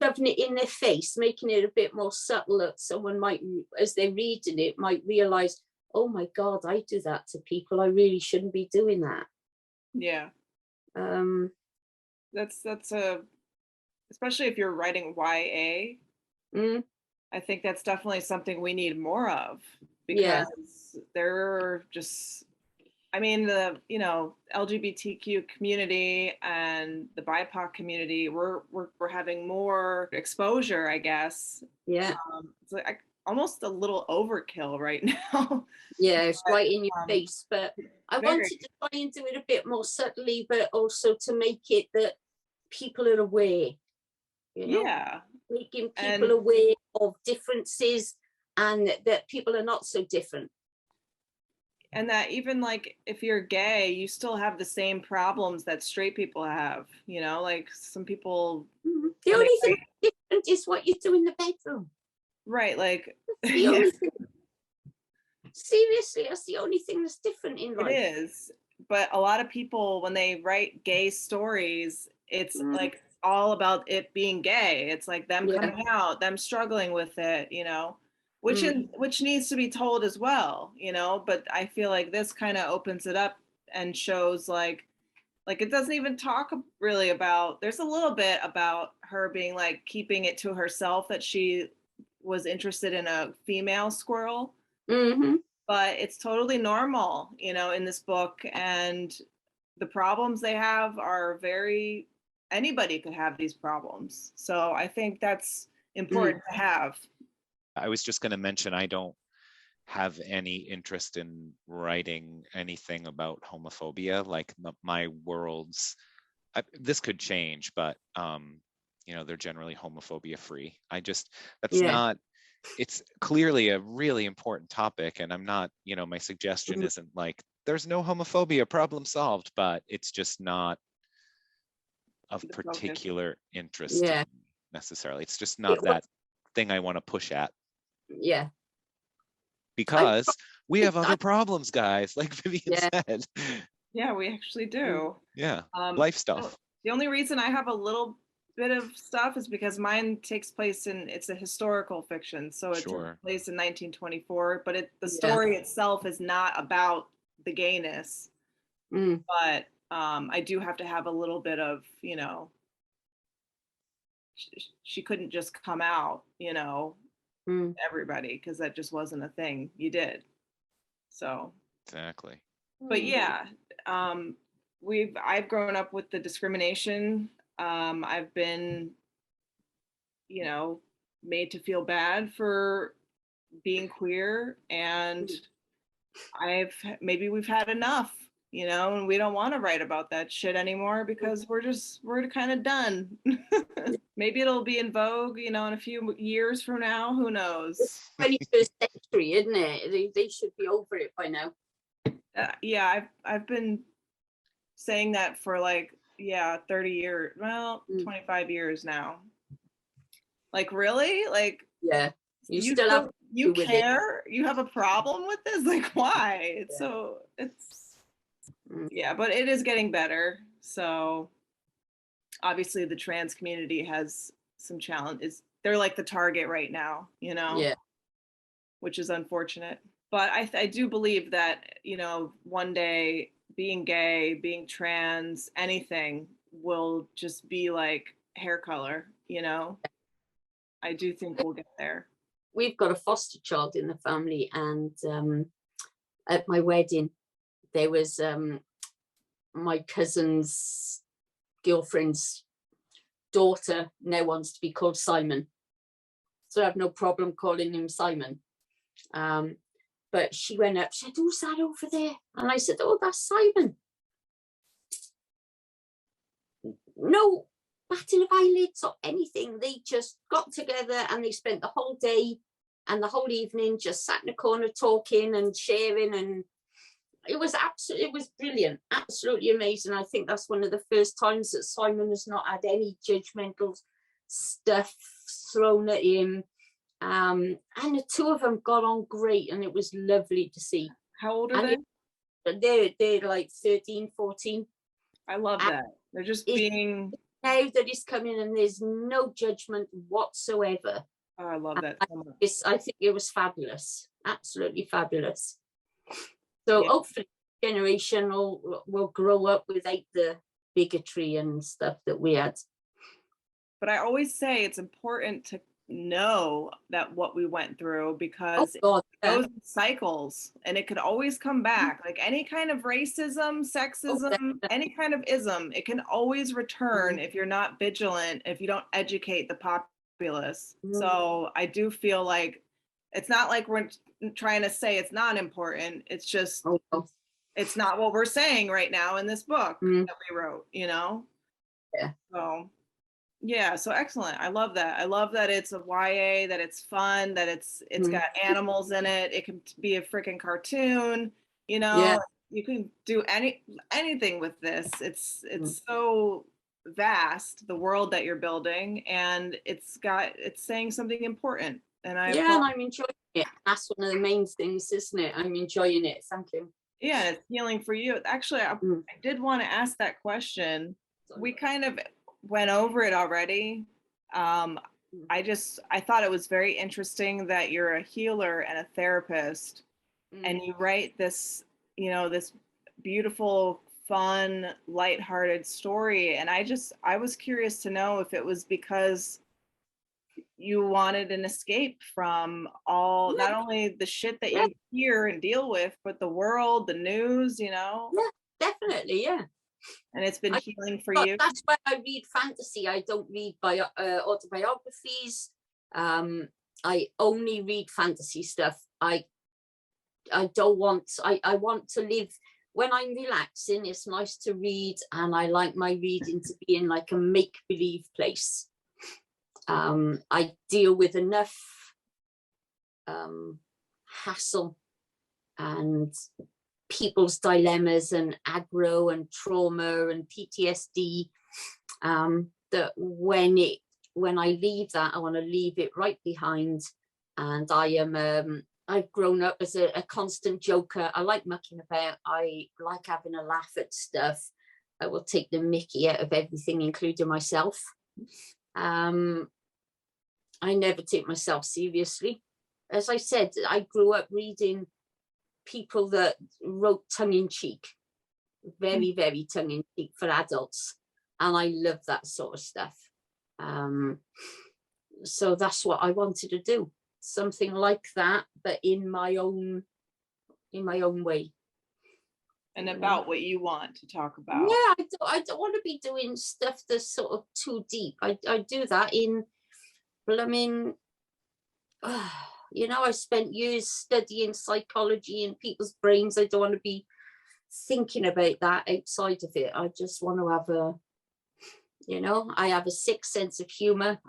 shoving it in their face, making it a bit more subtle that someone might, as they're reading it, might realize, oh my God, I do that to people. I really shouldn't be doing that. Yeah. That's especially if you're writing YA, I think that's definitely something we need more of, because they're just, I mean, the LGBTQ community and the BIPOC community, we're having more exposure, I guess. Yeah. It's like almost a little overkill right now. Yeah, it's right in your face, but I wanted to try and do it a bit more subtly, but also to make it that people are aware. Yeah. Making people aware of differences and that people are not so different. And that even like if you're gay, you still have the same problems that straight people have, like some people. The only thing different is what you do in the bedroom. Right, like the only thing. Seriously, that's the only thing that's different in life. It is. But a lot of people, when they write gay stories, it's like all about it being gay. It's like them coming out, them struggling with it, which needs to be told as well, but I feel like this kind of opens it up and shows like it doesn't even talk really about, there's a little bit about her being like keeping it to herself that she was interested in a female squirrel. But it's totally normal, in this book, and the problems they have are anybody could have these problems. So I think that's important to have. I was just going to mention, I don't have any interest in writing anything about homophobia. Like my worlds, this could change, but they're generally homophobia free. Not, it's clearly a really important topic, and I'm not, my suggestion isn't like there's no homophobia, problem solved, but it's just not of particular interest to me necessarily. It's just not that thing I want to push at. Yeah. Because we have other problems, guys, like Vivian said. Yeah, we actually do. Yeah, life stuff. The only reason I have a little bit of stuff is because mine takes place it's a historical fiction, so it took place in 1924, but the story itself is not about the gayness. But I do have to have a little bit of, she couldn't just come out, everybody, because that just wasn't a thing you did. So exactly. But yeah, I've grown up with the discrimination. I've been, made to feel bad for being queer, and we've had enough, and we don't want to write about that shit anymore because we're kind of done. Maybe it'll be in vogue, in a few years from now, who knows? It's 21st century, isn't it? They should be over it by now. Yeah, I've been saying that for 30 years, 25 years now. Like, really? Like, yeah, you still have you care? You have a problem with this? Like, why? Yeah, but it is getting better. So obviously the trans community has some challenges. They're like the target right now, which is unfortunate. But I do believe that, one day being gay, being trans, anything will just be like hair color, you know? I do think we'll get there. We've got a foster child in the family, and at my wedding, there was my cousin's girlfriend's daughter now wants to be called Simon. So I have no problem calling him Simon. But she went up, she said, "Who's that over there?" And I said, "Oh, that's Simon." No batting of eyelids or anything. They just got together and they spent the whole day and the whole evening just sat in a corner talking and sharing, and it was brilliant, absolutely amazing. I think that's one of the first times that Simon has not had any judgmental stuff thrown at him. And the two of them got on great, and it was lovely to see. How old are they? They're like 13, 14. I love that. They're just being... Now that he's coming and there's no judgment whatsoever. Oh, I love that so much. I think it was fabulous, absolutely fabulous. So hopefully generation will grow up without the bigotry and stuff that we had. But I always say it's important to know that what we went through, because it goes in cycles and it could always come back. Like any kind of racism, sexism, any kind of ism, it can always return if you're not vigilant, if you don't educate the populace. So I do feel like it's not like we're trying to say it's not important. It's just it's not what we're saying right now in this book that we wrote, you know? Yeah. So yeah, so excellent. I love that. I love that it's a YA, that it's fun, that it's got animals in it. It can be a freaking cartoon, you know. Yeah. You can do anything with this. It's so vast, the world that you're building, and it's saying something important. And and I'm enjoying it. That's one of the main things, isn't it? I'm enjoying it. Thank you. Yeah, it's healing for you. Actually, I did want to ask that question. We kind of went over it already. I thought it was very interesting that you're a healer and a therapist, and you write this, you know, this beautiful, fun, lighthearted story. And I was curious to know if it was because you wanted an escape from all, not only the shit that you hear and deal with, but the world, the news, you know? Yeah, definitely, yeah. And it's been healing for you. That's why I read fantasy. I don't read autobiographies. I only read fantasy stuff. I want to live, when I'm relaxing, it's nice to read, and I like my reading to be in like a make-believe place. I deal with enough hassle and people's dilemmas and aggro and trauma and PTSD, that when I leave that, I want to leave it right behind. And I've grown up as a constant joker. I like mucking about. I like having a laugh at stuff. I will take the mickey out of everything, including myself. I never take myself seriously. As I said, I grew up reading people that wrote tongue-in-cheek, very, very tongue-in-cheek for adults. And I love that sort of stuff. So that's what I wanted to do. Something like that, but in my own way. And about what you want to talk about. Yeah, I don't want to be doing stuff that's sort of too deep. I do that in blooming, you know, I spent years studying psychology and people's brains. I don't want to be thinking about that outside of it. I just want to have I have a sick sense of humor.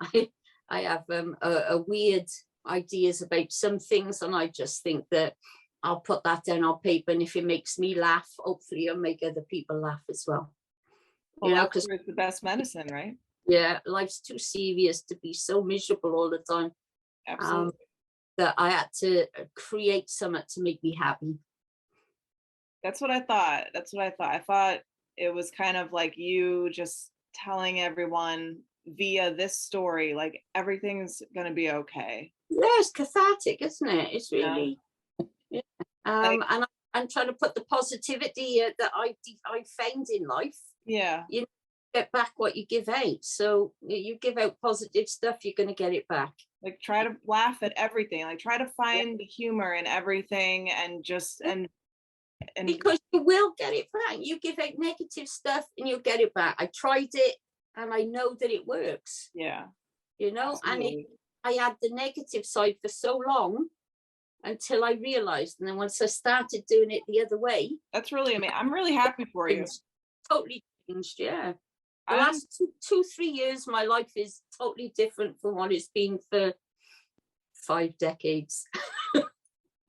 I have a weird ideas about some things, and I just think that I'll put that down on paper, and if it makes me laugh, hopefully it'll make other people laugh as well. You know, because it's the best medicine, right? Yeah, life's too serious to be so miserable all the time. Absolutely. That I had to create something to make me happy. That's what I thought. I thought it was kind of like you just telling everyone via this story, like everything's gonna be okay. Yeah, it's cathartic, isn't it? It's really, yeah. And and trying to put the positivity that I found in life. Yeah. You get back what you give out. So you give out positive stuff, you're going to get it back. Like try to laugh at everything, like try to find the humor in everything, and just and because you will get it back. You give out negative stuff and you'll get it back. I tried it and I know that it works. Yeah. You know, Absolutely. and I had the negative side for so long until I realized, and then once I started doing it the other way, That's really amazing. I'm really happy for you. it's totally changed. Yeah. The last 2-3 years, my life is totally different from what it's been for 5 decades.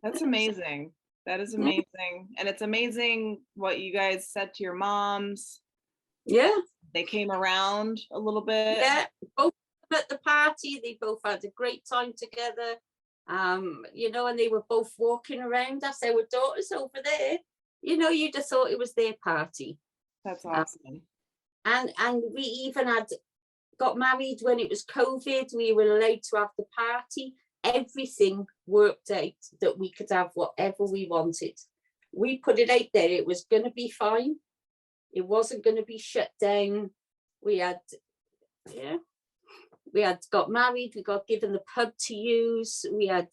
That's amazing. That is amazing. And it's amazing what you guys said to your moms. Yeah. They came around a little bit. Yeah. Both at the party, they both had a great time together. You know, and they were both walking around us, our daughters over there. You know, you'd have thought it was their party. That's awesome. And we even got married when it was COVID. We were allowed to have the party. Everything worked out that we could have whatever we wanted. We put it out there. It was going to be fine. It wasn't going to be shut down. We had got married. We got given the pub to use. We had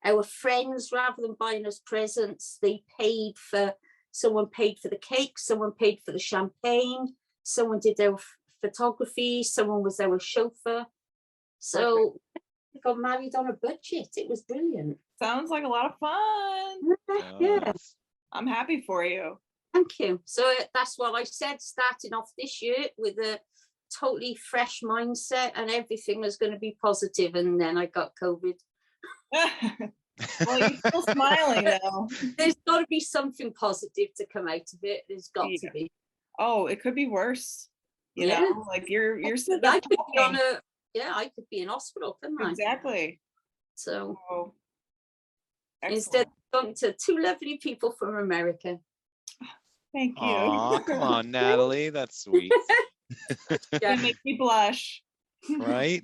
our friends, rather than buying us presents, someone paid for the cake, someone paid for the champagne, someone did our photography, someone was our chauffeur. So we got married on a budget. It was brilliant. Sounds like a lot of fun. Yeah. I'm happy for you. Thank you. So that's what I said, starting off this year with a totally fresh mindset, and everything was going to be positive, and then I got COVID. Well, you're still smiling though. There's got to be something positive to come out of it. There's got to be. Oh, it could be worse. You know, like you're sitting there I could be I could be in hospital, couldn't I? Exactly. So instead, talking to 2 lovely people from America. Thank you. Aw, come on, Natalie, that's sweet. It makes me blush. Right?